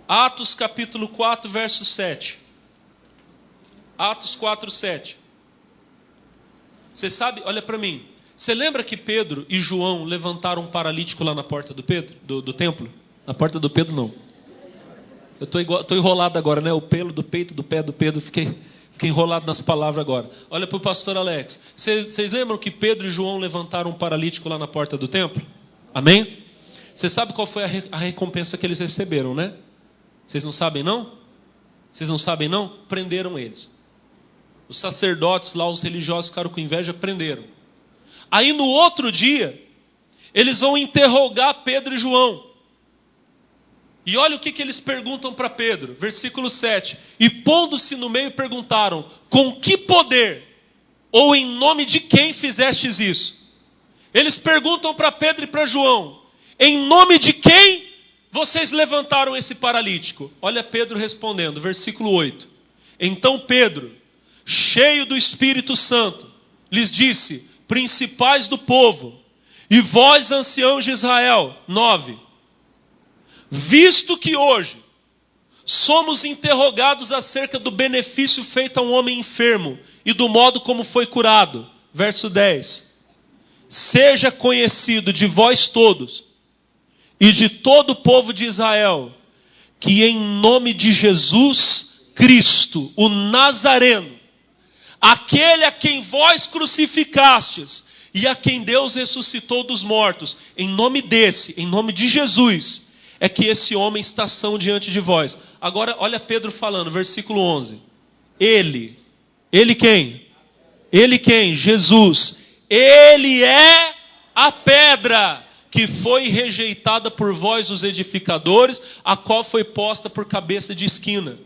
Atos capítulo 4, verso 7. Atos 4, 7. Você sabe, olha para mim. Você lembra que Pedro e João levantaram um paralítico lá na porta do templo? Na porta do Pedro, não. Eu estou enrolado agora, né? O pelo do peito, do pé do Pedro, fiquei enrolado nas palavras agora. Olha para o pastor Alex. Vocês lembram que Pedro e João levantaram um paralítico lá na porta do templo? Amém? Você sabe qual foi a recompensa que eles receberam, né? Vocês não sabem, não? Vocês não sabem, não? Prenderam eles. Os sacerdotes lá, os religiosos ficaram com inveja, prenderam. Aí no outro dia, eles vão interrogar Pedro e João. E olha o que eles perguntam para Pedro, versículo 7. E pondo-se no meio perguntaram, com que poder ou em nome de quem fizestes isso? Eles perguntam para Pedro e para João, em nome de quem vocês levantaram esse paralítico? Olha Pedro respondendo, versículo 8. Então Pedro, cheio do Espírito Santo, lhes disse, principais do povo, e vós anciãos de Israel, 9. Visto que hoje somos interrogados acerca do benefício feito a um homem enfermo e do modo como foi curado, verso 10. Seja conhecido de vós todos e de todo o povo de Israel, que em nome de Jesus Cristo, o Nazareno, aquele a quem vós crucificastes e a quem Deus ressuscitou dos mortos, em nome de Jesus, é que esse homem está são diante de vós. Agora olha Pedro falando, versículo 11. Ele quem? Ele quem? Jesus. Ele é a pedra que foi rejeitada por vós os edificadores, a qual foi posta por cabeça de esquina.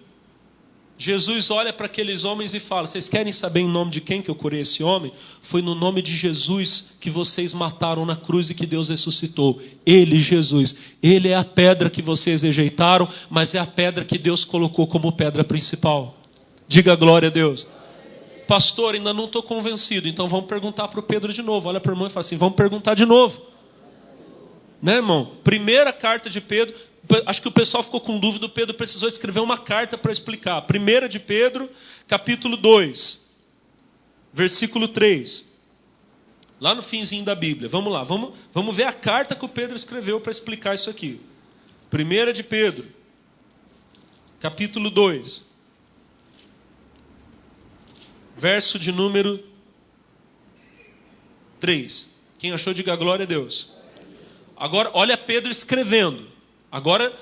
Jesus olha para aqueles homens e fala, vocês querem saber em nome de quem que eu curei esse homem? Foi no nome de Jesus que vocês mataram na cruz e que Deus ressuscitou. Ele, Jesus, ele é a pedra que vocês rejeitaram, mas é a pedra que Deus colocou como pedra principal. Diga glória a Deus. Pastor, ainda não estou convencido, então vamos perguntar para o Pedro de novo. Olha para o irmão e fala assim, vamos perguntar de novo. Né, irmão? Primeira carta de Pedro. Acho que o pessoal ficou com dúvida, o Pedro precisou escrever uma carta para explicar. 1 de Pedro, capítulo 2, versículo 3. Lá no finzinho da Bíblia. Vamos lá, vamos ver a carta que o Pedro escreveu para explicar isso aqui. 1 de Pedro, capítulo 2, verso de número 3. Quem achou, diga glória a Deus. Agora, olha Pedro escrevendo. Agora,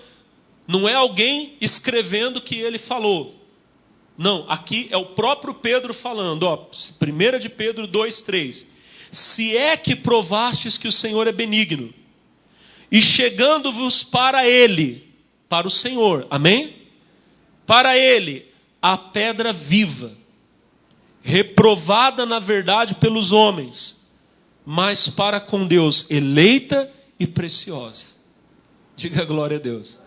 não é alguém escrevendo que ele falou. Não, aqui é o próprio Pedro falando. 1 de Pedro 2, 3. Se é que provastes que o Senhor é benigno, e chegando-vos para Ele, para o Senhor, amém? Para Ele, a pedra viva, reprovada na verdade pelos homens, mas para com Deus eleita e preciosa. Diga glória a Deus.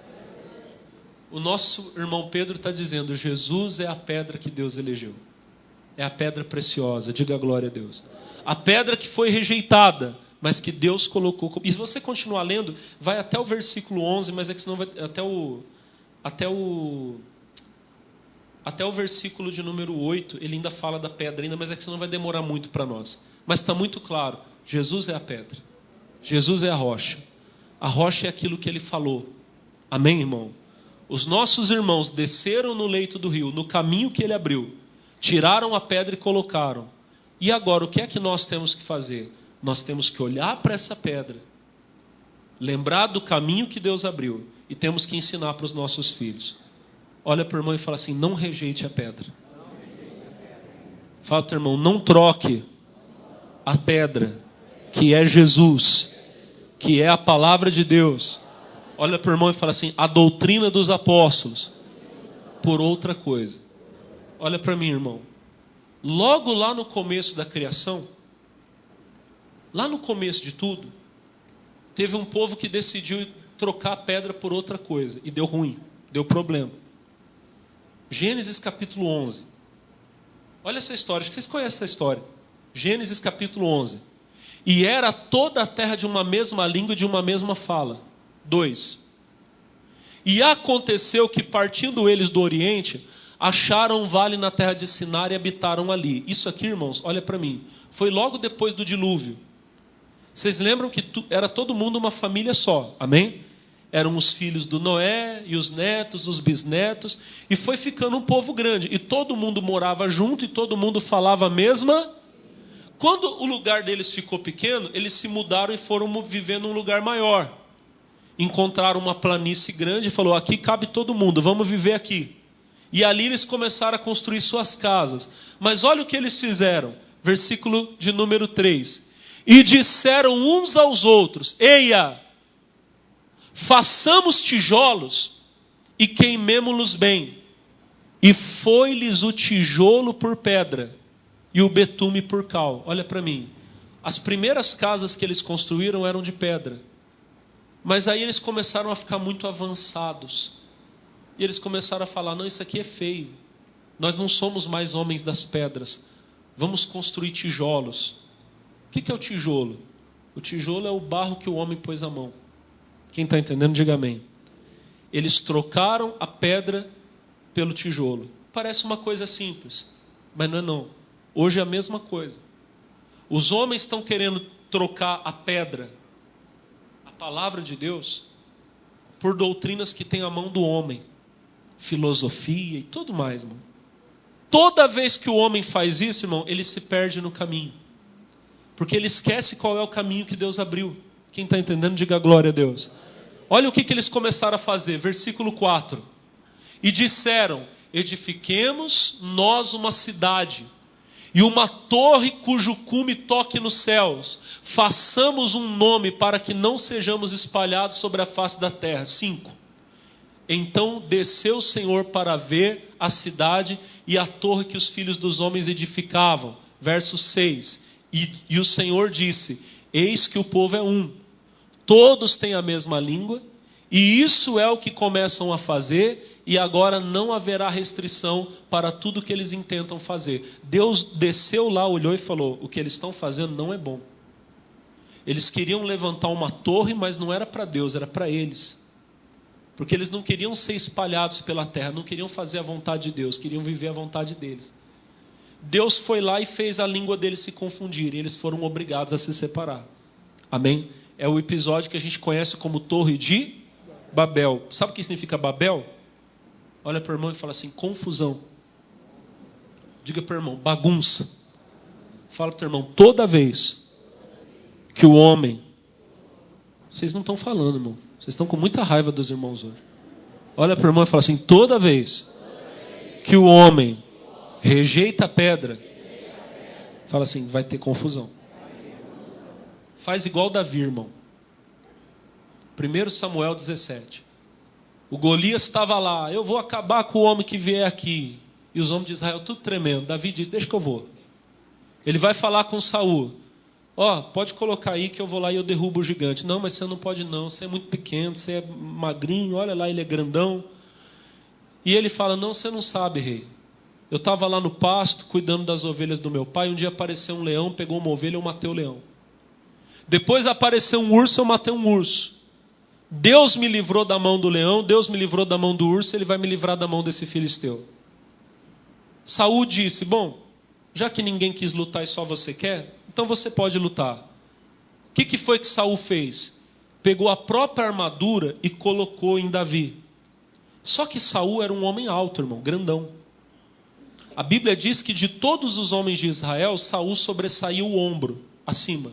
O nosso irmão Pedro está dizendo, Jesus é a pedra que Deus elegeu. É a pedra preciosa, diga glória a Deus. A pedra que foi rejeitada, mas que Deus colocou. E se você continuar lendo, vai até o versículo 11, mas é que senão vai até o versículo de número 8, ele ainda fala da pedra ainda, mas é que senão vai demorar muito para nós. Mas está muito claro, Jesus é a pedra. Jesus é a rocha. A rocha é aquilo que ele falou. Amém, irmão? Os nossos irmãos desceram no leito do rio, no caminho que ele abriu, tiraram a pedra e colocaram. E agora, o que é que nós temos que fazer? Nós temos que olhar para essa pedra, lembrar do caminho que Deus abriu, e temos que ensinar para os nossos filhos. Olha para o irmão e fala assim, não rejeite a pedra. Fala para o irmão, não troque a pedra, que é Jesus, que é a palavra de Deus. Olha para o irmão e fala assim, a doutrina dos apóstolos, por outra coisa. Olha para mim, irmão. Logo lá no começo da criação, lá no começo de tudo, teve um povo que decidiu trocar a pedra por outra coisa. E deu ruim, deu problema. Gênesis capítulo 11. Olha essa história, acho que vocês conhecem essa história. Gênesis capítulo 11. E era toda a terra de uma mesma língua e de uma mesma fala. 2. E aconteceu que, partindo eles do Oriente, acharam um vale na terra de Sinar e habitaram ali. Isso aqui, irmãos, olha para mim. Foi logo depois do dilúvio. Vocês lembram que era todo mundo uma família só, amém? Eram os filhos do Noé e os netos, os bisnetos. E foi ficando um povo grande. E todo mundo morava junto e todo mundo falava a mesma. Quando o lugar deles ficou pequeno, eles se mudaram e foram viver num lugar maior. Encontraram uma planície grande e falou, aqui cabe todo mundo, vamos viver aqui. E ali eles começaram a construir suas casas. Mas olha o que eles fizeram. Versículo de número 3. E disseram uns aos outros, eia, façamos tijolos e queimemo-los bem. E foi-lhes o tijolo por pedra e o betume por cal. Olha para mim. As primeiras casas que eles construíram eram de pedra. Mas aí eles começaram a ficar muito avançados. E eles começaram a falar, não, isso aqui é feio. Nós não somos mais homens das pedras. Vamos construir tijolos. O que é o tijolo? O tijolo é o barro que o homem pôs a mão. Quem está entendendo, diga amém. Eles trocaram a pedra pelo tijolo. Parece uma coisa simples, mas não é não. Hoje é a mesma coisa. Os homens estão querendo trocar a pedra, a palavra de Deus, por doutrinas que têm a mão do homem. Filosofia e tudo mais, irmão. Toda vez que o homem faz isso, irmão, ele se perde no caminho. Porque ele esquece qual é o caminho que Deus abriu. Quem está entendendo, diga glória a Deus. Olha o que eles começaram a fazer. Versículo 4. E disseram, edifiquemos nós uma cidade e uma torre cujo cume toque nos céus. Façamos um nome para que não sejamos espalhados sobre a face da terra. 5. Então desceu o Senhor para ver a cidade e a torre que os filhos dos homens edificavam. Verso 6. E o Senhor disse, eis que o povo é um. Todos têm a mesma língua. E isso é o que começam a fazer. E agora não haverá restrição para tudo que eles intentam fazer. Deus desceu lá, olhou e falou, o que eles estão fazendo não é bom. Eles queriam levantar uma torre, mas não era para Deus, era para eles. Porque eles não queriam ser espalhados pela terra, não queriam fazer a vontade de Deus, queriam viver a vontade deles. Deus foi lá e fez a língua deles se confundir, e eles foram obrigados a se separar. Amém? É o episódio que a gente conhece como Torre de Babel. Sabe o que significa Babel? Olha para o irmão e fala assim, confusão. Diga para o irmão, bagunça. Fala para o irmão, toda vez que o homem... Vocês não estão falando, irmão. Vocês estão com muita raiva dos irmãos hoje. Olha para o irmão e fala assim: toda vez que o homem rejeita a pedra, fala assim, vai ter confusão. Faz igual Davi, irmão. 1 Samuel 17. O Golias estava lá: eu vou acabar com o homem que vier aqui. E os homens de Israel tudo tremendo. Davi diz: deixa que eu vou. Ele vai falar com Saul: pode colocar aí que eu vou lá e eu derrubo o gigante. Não, mas você não pode não, você é muito pequeno, você é magrinho, olha lá, ele é grandão. E ele fala: não, você não sabe, rei. Eu estava lá no pasto, cuidando das ovelhas do meu pai, um dia apareceu um leão, pegou uma ovelha, eu matei o leão. Depois apareceu um urso, eu matei um urso. Deus me livrou da mão do leão, Deus me livrou da mão do urso, ele vai me livrar da mão desse filisteu. Saul disse: bom, já que ninguém quis lutar e só você quer, então você pode lutar. O que foi que Saul fez? Pegou a própria armadura e colocou em Davi. Só que Saul era um homem alto, irmão, grandão. A Bíblia diz que de todos os homens de Israel, Saul sobressaía o ombro, acima.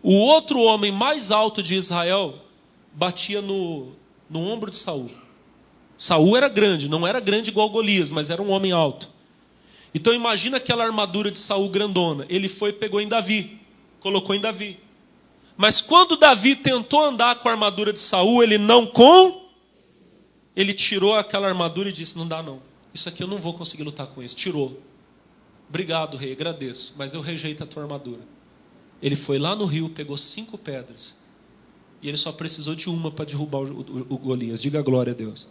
O outro homem mais alto de Israel batia no ombro de Saul. Saul era grande, não era grande igual Golias, mas era um homem alto. Então imagina aquela armadura de Saul grandona. Ele foi e pegou em Davi, colocou em Davi. Mas quando Davi tentou andar com a armadura de Saul, ele tirou aquela armadura e disse: não dá não, isso aqui eu não vou conseguir lutar com isso. Tirou. Obrigado, rei, agradeço, mas eu rejeito a tua armadura. Ele foi lá no rio, pegou 5 pedras. E ele só precisou de uma para derrubar o Golias. Diga glória a Deus.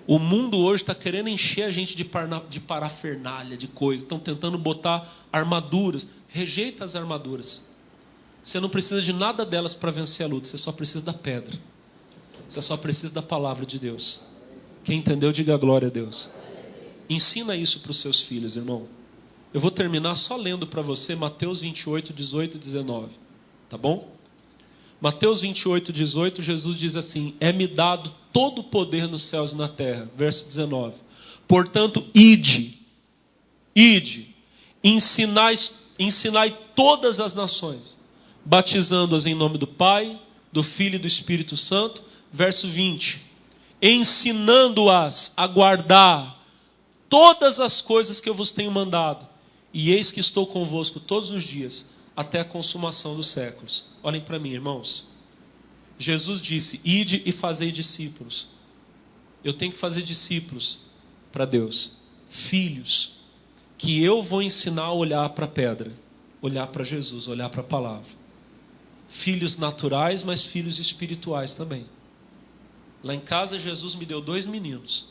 O mundo hoje está querendo encher a gente de parafernália, de coisa. Estão tentando botar armaduras. Rejeita as armaduras. Você não precisa de nada delas para vencer a luta. Você só precisa da pedra. Você só precisa da palavra de Deus. Quem entendeu, diga glória a Deus. Ensina isso para os seus filhos, irmão. Eu vou terminar só lendo para você Mateus 28, 18 e 19. Tá bom? Mateus 28, 18, Jesus diz assim: é-me dado todo o poder nos céus e na terra. Verso 19. Portanto, ide, ensinai todas as nações, batizando-as em nome do Pai, do Filho e do Espírito Santo. Verso 20. Ensinando-as a guardar todas as coisas que eu vos tenho mandado. E eis que estou convosco todos os dias, até a consumação dos séculos. Olhem para mim, irmãos. Jesus disse: ide e fazei discípulos. Eu tenho que fazer discípulos para Deus. Filhos, que eu vou ensinar a olhar para a pedra, olhar para Jesus, olhar para a palavra. Filhos naturais, mas filhos espirituais também. Lá em casa, Jesus me deu 2 meninos.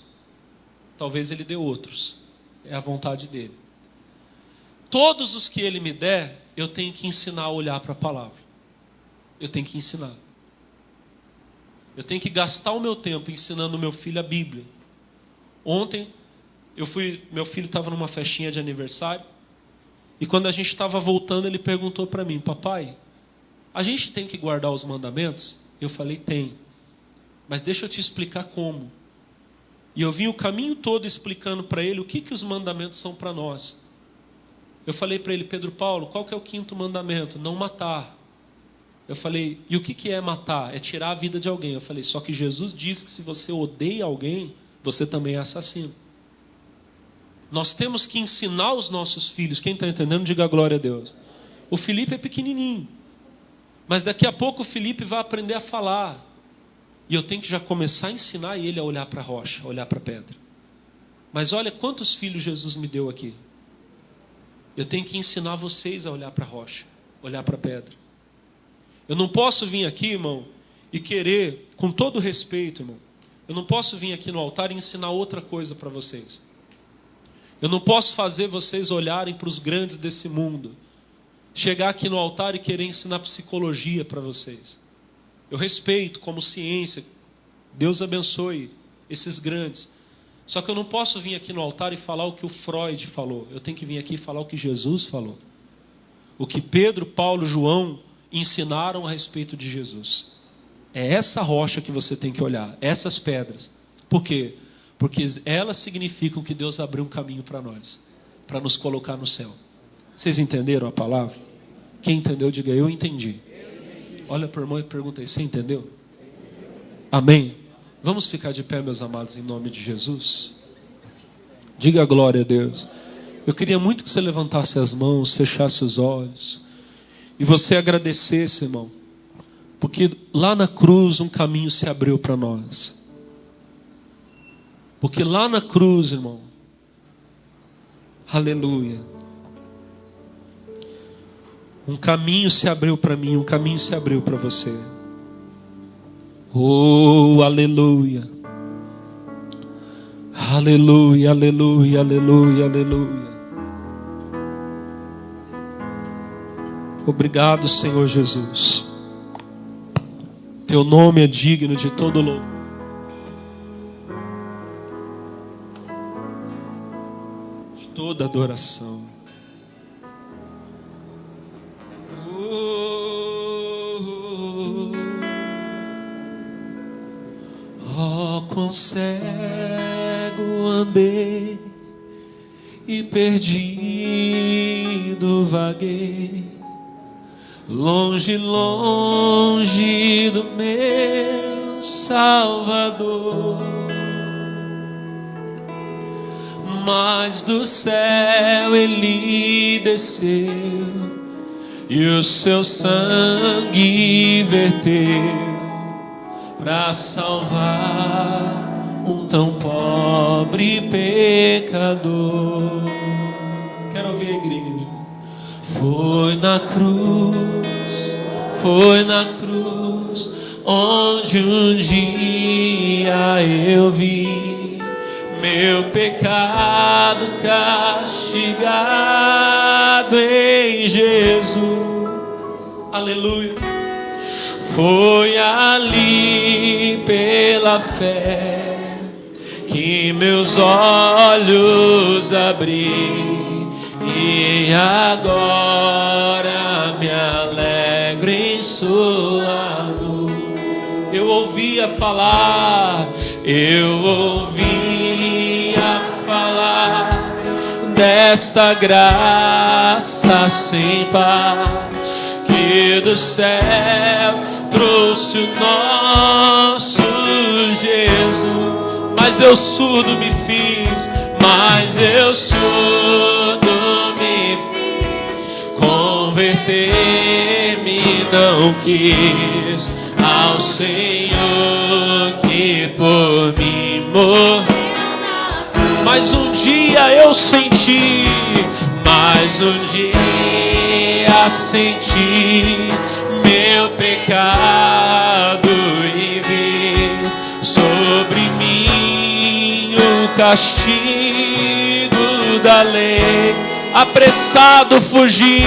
Talvez Ele dê outros. É a vontade dEle. Todos os que Ele me der, eu tenho que ensinar a olhar para a palavra. Eu tenho que ensinar. Eu tenho que gastar o meu tempo ensinando o meu filho a Bíblia. Ontem, meu filho estava numa festinha de aniversário. E quando a gente estava voltando, ele perguntou para mim: papai, a gente tem que guardar os mandamentos? Eu falei: tem. Mas deixa eu te explicar como. E eu vim o caminho todo explicando para ele o que os mandamentos são para nós. Eu falei para ele: Pedro Paulo, qual que é o 5º mandamento? Não matar. Eu falei: e o que é matar? É tirar a vida de alguém. Eu falei: só que Jesus diz que se você odeia alguém, você também é assassino. Nós temos que ensinar os nossos filhos. Quem está entendendo, diga glória a Deus. O Felipe é pequenininho, mas daqui a pouco o Felipe vai aprender a falar. E eu tenho que já começar a ensinar ele a olhar para a rocha, a olhar para a pedra. Mas olha quantos filhos Jesus me deu aqui. Eu tenho que ensinar vocês a olhar para a rocha, olhar para a pedra. Eu não posso vir aqui, irmão, e querer, com todo respeito, irmão, eu não posso vir aqui no altar e ensinar outra coisa para vocês. Eu não posso fazer vocês olharem para os grandes desse mundo, chegar aqui no altar e querer ensinar psicologia para vocês. Eu respeito como ciência, Deus abençoe esses grandes. Só que eu não posso vir aqui no altar e falar o que o Freud falou. Eu tenho que vir aqui e falar o que Jesus falou. O que Pedro, Paulo, João ensinaram a respeito de Jesus. É essa rocha que você tem que olhar, essas pedras. Por quê? Porque elas significam que Deus abriu um caminho para nós, para nos colocar no céu. Vocês entenderam a palavra? Quem entendeu, diga: eu entendi. Olha para o irmão e pergunta aí, você entendeu? Amém? Vamos ficar de pé, meus amados, em nome de Jesus? Diga a glória a Deus. Eu queria muito que você levantasse as mãos, fechasse os olhos e você agradecesse, irmão, porque lá na cruz um caminho se abriu para nós. Porque lá na cruz, irmão, aleluia, um caminho se abriu para mim, um caminho se abriu para você. Oh, aleluia. Aleluia, aleluia, aleluia, aleluia. Obrigado, Senhor Jesus. Teu nome é digno de todo louvor. De toda adoração. Oh, quão cego andei e perdido vaguei, longe, longe do meu Salvador. Mas do céu ele desceu e o seu sangue verteu para salvar um tão pobre pecador. Quero ouvir a igreja. Foi na cruz, onde um dia eu vi meu pecado castigado em Jesus. Aleluia. Foi ali pela fé que meus olhos abri e agora me alegro em sua luz. Eu ouvia falar desta graça sem par que do céu trouxe o nosso Jesus. Mas eu surdo me fiz, converter-me não quis ao Senhor que por mim morreu. Mas um dia eu senti, meu pecado e vi sobre mim o castigo da lei. Apressado fugi,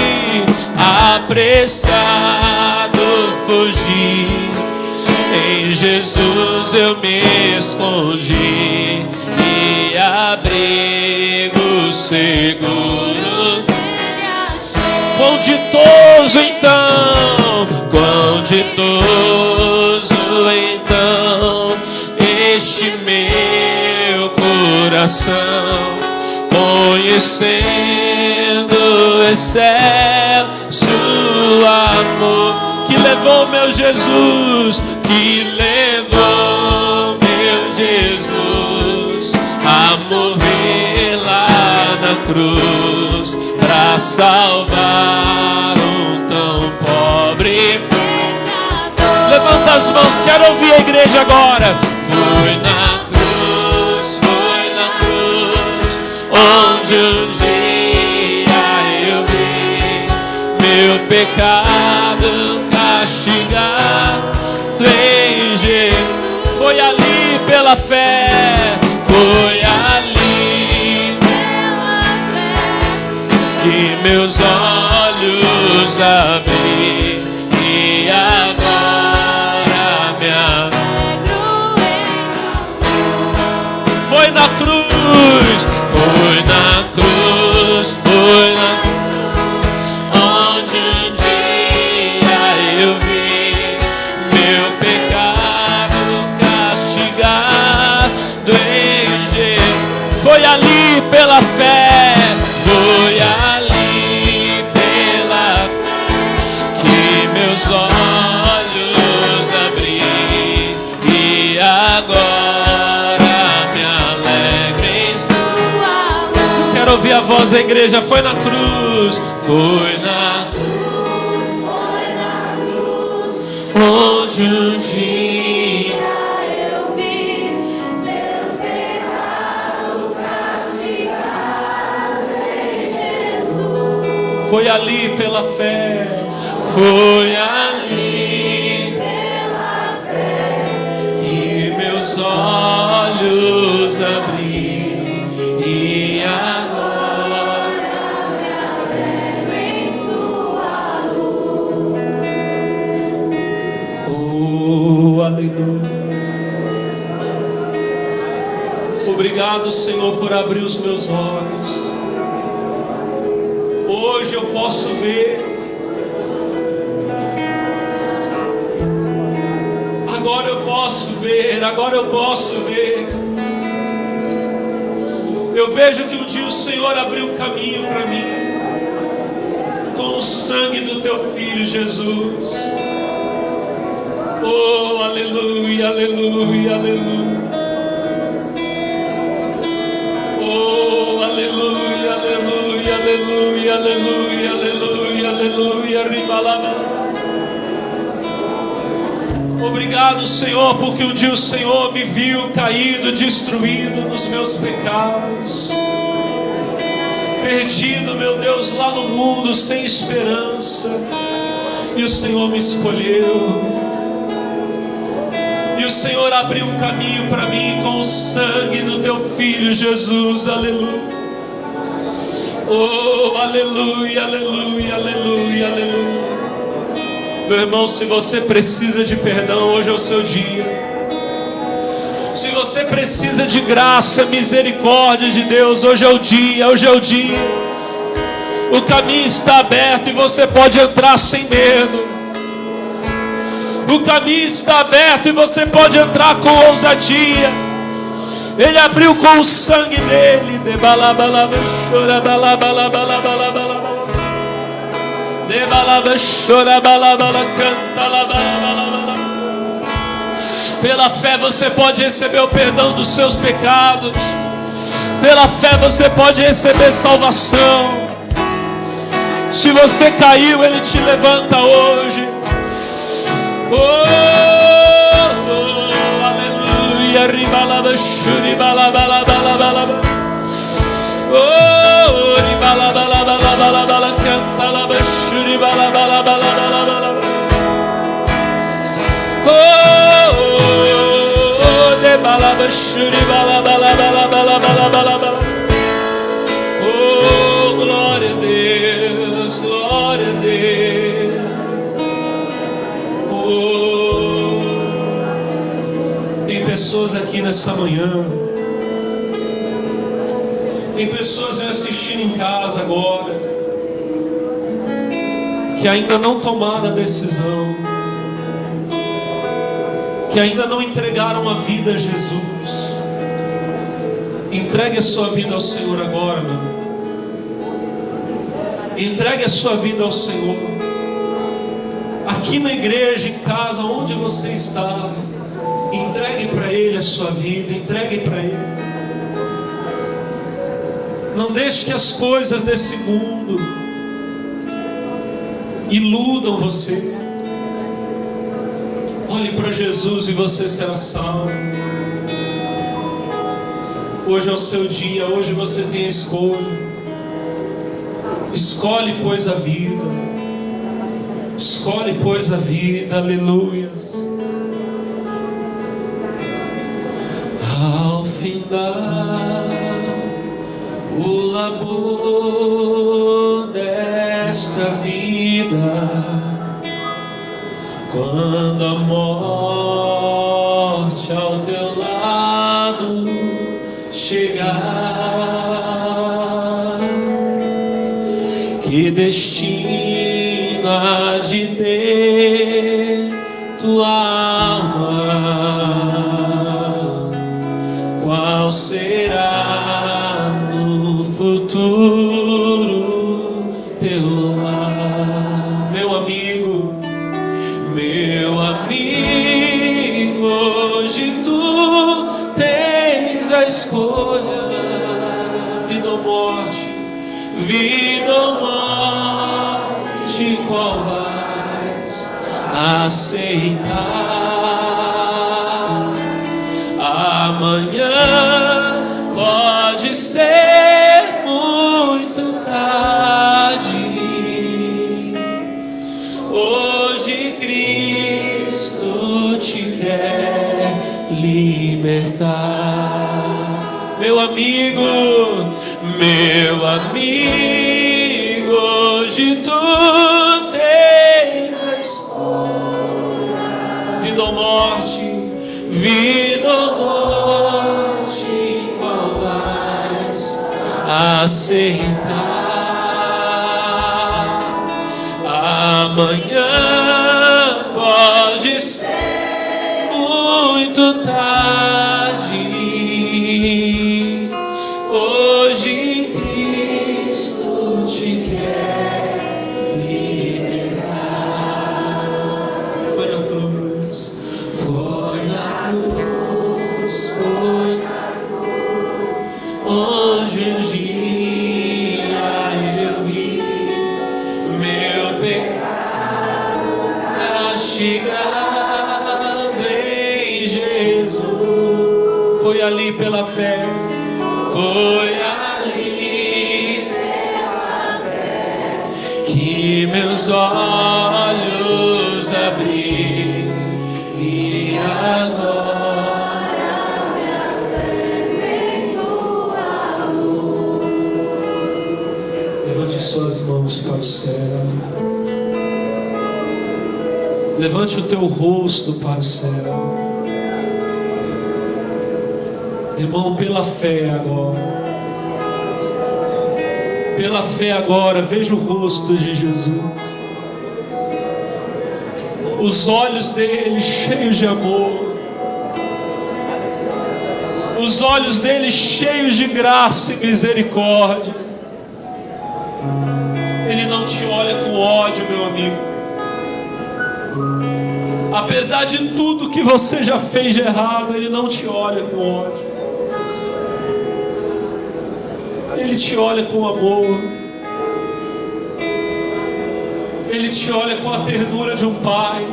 em Jesus eu me escondi e abrigo seguro. Quão ditoso então este meu coração, conhecendo excelso amor que levou meu Jesus, a morrer lá na cruz para salvar um tão pobre pecador. Levanta as mãos, quero ouvir a igreja agora. Foi na cruz, onde um dia eu vi meu pecado castigado em Jesus. Foi ali pela fé, que meus olhos abri e agora me alegro em Jesus. Foi na cruz, onde um dia eu vi meu pecado castigado em Jesus. Foi ali pela fé, que meus olhos ouvir a voz da igreja. Foi na cruz. Foi na cruz, onde um dia eu vi meus pecados castigados em Jesus. foi ali pela fé. Foi ali Pela fé que meus olhos abri e agora me alegro em sua luz. oh, aleluia. Obrigado, Senhor, por abrir os meus olhos. Hoje eu posso ver. Agora eu posso ver, agora eu posso ver. Eu vejo que um dia o Senhor abriu um caminho para mim, com o sangue do teu Filho Jesus. Oh, aleluia, aleluia, aleluia. Oh, aleluia, aleluia, aleluia, aleluia, aleluia, aleluia, ribalaba. Obrigado, Senhor, porque um dia o Senhor me viu caído, destruído nos meus pecados, perdido, meu Deus, lá no mundo, sem esperança, e o Senhor me escolheu, e o Senhor abriu um caminho para mim com o sangue do teu Filho Jesus, aleluia. Oh, aleluia, aleluia, aleluia, aleluia. Meu irmão, se você precisa de perdão, hoje é o seu dia. Se você precisa de graça, misericórdia de Deus, hoje é o dia, hoje é o dia. O caminho está aberto e você pode entrar sem medo. O caminho está aberto e você pode entrar com ousadia. Ele abriu com o sangue dele. Pela fé você pode receber o perdão dos seus pecados. Pela fé você pode receber salvação. Se você caiu, Ele te levanta hoje. Oh, oh, aleluia. Ribalaba, shuribalabalabalabalaba. Oh, ribalabalabalabala, cantalaba, shuribalabalabalabalaba. Oh, debalaba, shuribalabalabalabalaba. Oh, glória a Deus, glória a Deus. Oh, tem pessoas aqui nessa manhã. Tem pessoas me assistindo em casa agora que ainda não tomaram a decisão, que ainda não entregaram a vida a Jesus. Entregue a sua vida ao Senhor agora, meu irmão. Entregue a sua vida ao Senhor. Aqui na igreja, em casa, onde você está, entregue para Ele a sua vida, entregue para Ele. Não deixe que as coisas desse mundo iludam você. Olhe para Jesus e você será salvo. Hoje é o seu dia, hoje você tem a escolha. Escolhe, pois, a vida. Escolhe, pois, a vida. Aleluia. Ao findar o labor desta vida, quando a morte ao teu lado chegar, que destino há de ter tua alma? Qual será no futuro teu lar? Meu amigo, hoje tu tens a escolha, vida ou morte. qual vais aceitar. Amanhã pode ser muito tarde. Hoje Cristo te quer libertar. Meu amigo, hoje tu tens a escolha. Vida ou morte, qual vais aceitar. Amanhã pode ser muito tarde. Hoje Cristo te quer libertar. Foi na cruz, onde um dia eu vi meu pecado castigado em Jesus. Foi ali pela fé. Foi ali que meus olhos abri e agora me alegro em tua luz. Levante suas mãos para o céu. Levante o teu rosto para o céu. Irmão, pela fé agora, veja o rosto de Jesus, os olhos dele cheios de amor, os olhos dele cheios de graça e misericórdia. Ele não te olha com ódio, meu amigo. Apesar de tudo que você já fez de errado, ele não te olha com ódio. Ele te olha com amor. Ele te olha com a ternura de um pai.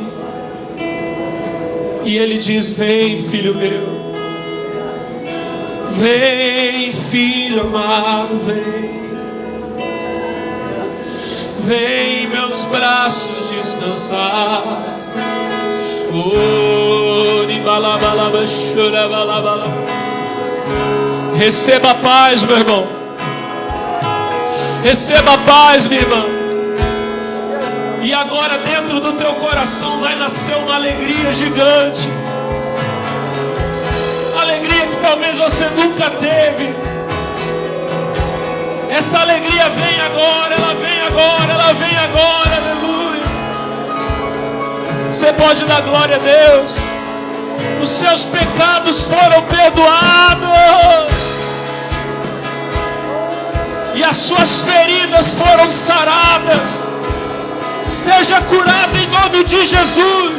E ele diz: vem, filho meu. Vem, filho amado, vem. Vem, meus braços descansar. Receba a paz, meu irmão. Receba a paz, minha irmã. E agora dentro do teu coração vai nascer uma alegria gigante. Alegria que talvez você nunca teve. Essa alegria vem agora, ela vem agora, ela vem agora, aleluia. Você pode dar glória a Deus. Os seus pecados foram perdoados. E as suas feridas foram saradas. Seja curado em nome de Jesus.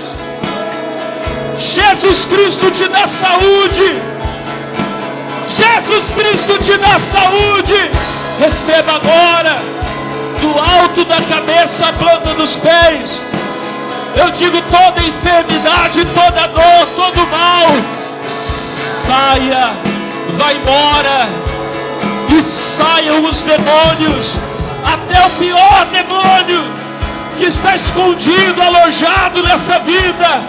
Jesus Cristo te dá saúde. Jesus Cristo te dá saúde. Receba agora, do alto da cabeça à planta dos pés. Eu digo: toda enfermidade, toda dor, todo mal, saia, vai embora. E saiam os demônios, até o pior demônio que está escondido, alojado nessa vida.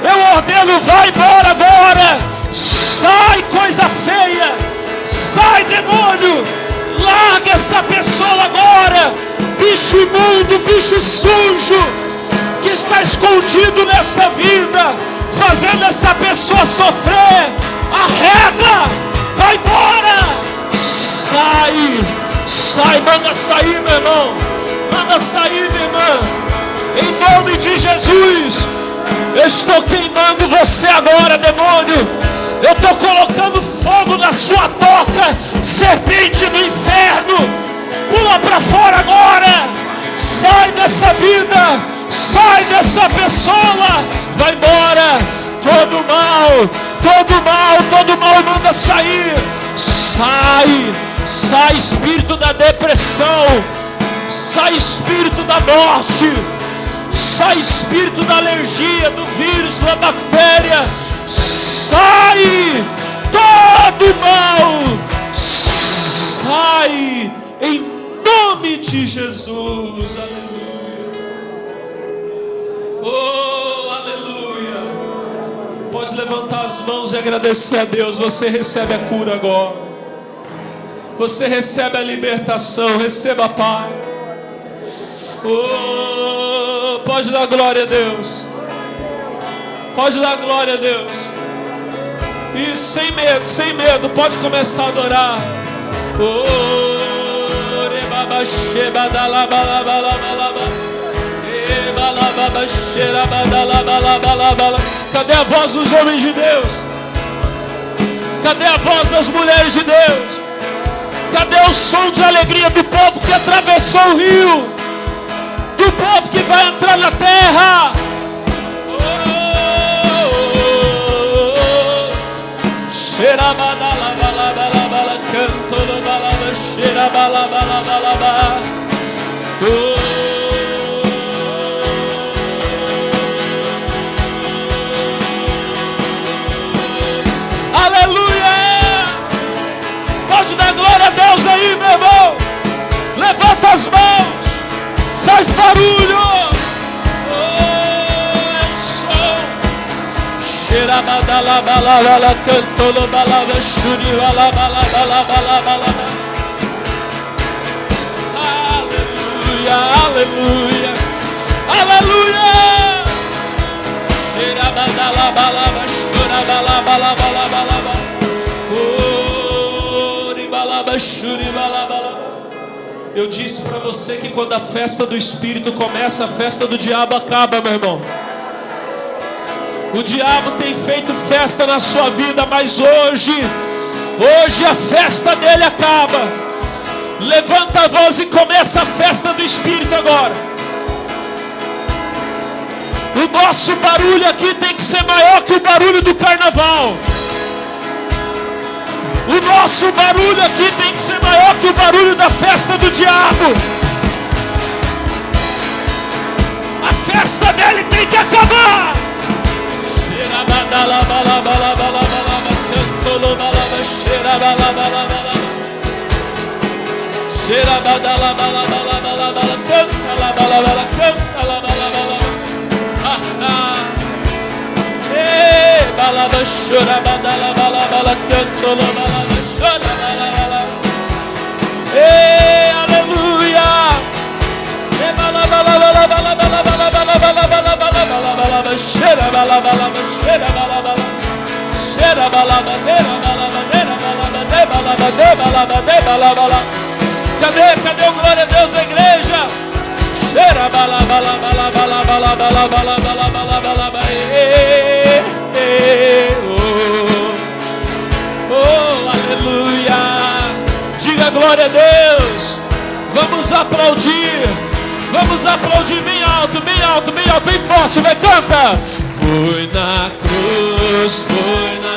Eu ordeno: vai embora agora. Sai, coisa feia. Sai, demônio. Larga essa pessoa agora. Bicho imundo, bicho sujo, que está escondido nessa vida, fazendo essa pessoa sofrer. Arreda. Vai embora. Sai, sai, manda sair, meu irmão. Manda sair, minha irmã. Em nome de Jesus. Eu estou queimando você agora, demônio. Eu estou colocando fogo na sua toca. Serpente do inferno, pula para fora agora. Sai dessa vida. Sai dessa pessoa. Vai embora. Todo mal, todo mal, todo mal manda sair. Sai. Sai espírito da depressão, sai espírito da morte, Sai espírito da alergia, do vírus, da bactéria. Sai todo mal. Sai em nome de Jesus. Aleluia. Oh, aleluia. Pode levantar as mãos e agradecer a Deus. Você recebe a cura agora. Você recebe a libertação. Receba, Pai. Oh, pode dar glória a Deus. Pode dar glória a Deus. E sem medo, pode começar a adorar. Oh, rebaba sheba dalabalabalaba. Ebalababa sheba dalabalabalaba. Cadê a voz dos homens de Deus? Cadê a voz das mulheres de Deus? Cadê o som de alegria do povo que atravessou o rio? Do povo que vai entrar na terra? Xerabadalabalabala, cantolobalaba, xerabalabalaba. Aleluia! Pode dar glória a Deus aí, meu irmão. Levanta as mãos, faz barulho. Xerabadalabalabala, cantolobalaba, xuribalabalabalabalaba. Aleluia, aleluia, aleluia. Xerabadalabalaba, xurabalabalabalabalaba. Oribalaba, xuribalabalaba. Eu disse para você que quando a festa do Espírito começa, a festa do diabo acaba, meu irmão. O diabo tem feito festa na sua vida, mas hoje a festa dele acaba. Levanta a voz e começa a festa do Espírito agora. O nosso barulho aqui tem que ser maior que o barulho do carnaval. O nosso barulho aqui tem que ser maior que o barulho da festa do diabo. A festa dele tem que acabar. Aleluia. Cadê o glória a Deus da igreja? Oh, aleluia. Diga glória a Deus. Vamos aplaudir. Vamos aplaudir bem alto, bem alto, bem alto, bem forte. Vai, canta. Foi na cruz, foi na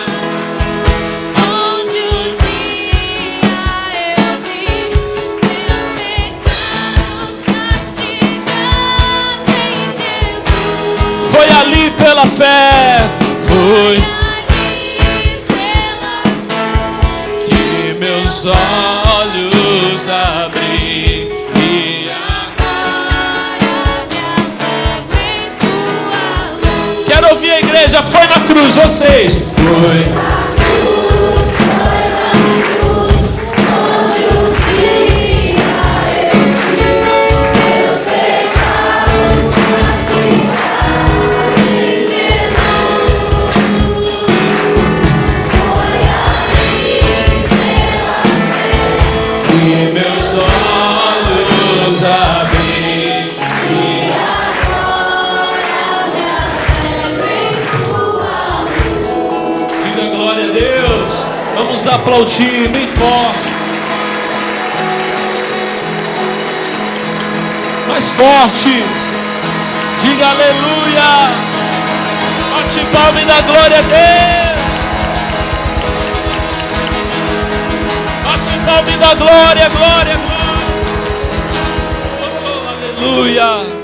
Onde um dia eu vi meus pecados castigados em Jesus. Foi ali pela fé. Foi Ali pela que meus olhos abri. E quero ouvir a igreja. Foi na cruz, vocês. Foi. Vamos aplaudir bem forte. Mais forte. Diga aleluia. Bate palma e dá glória a Deus. Bate palma e dá glória, glória, glória. Oh, aleluia.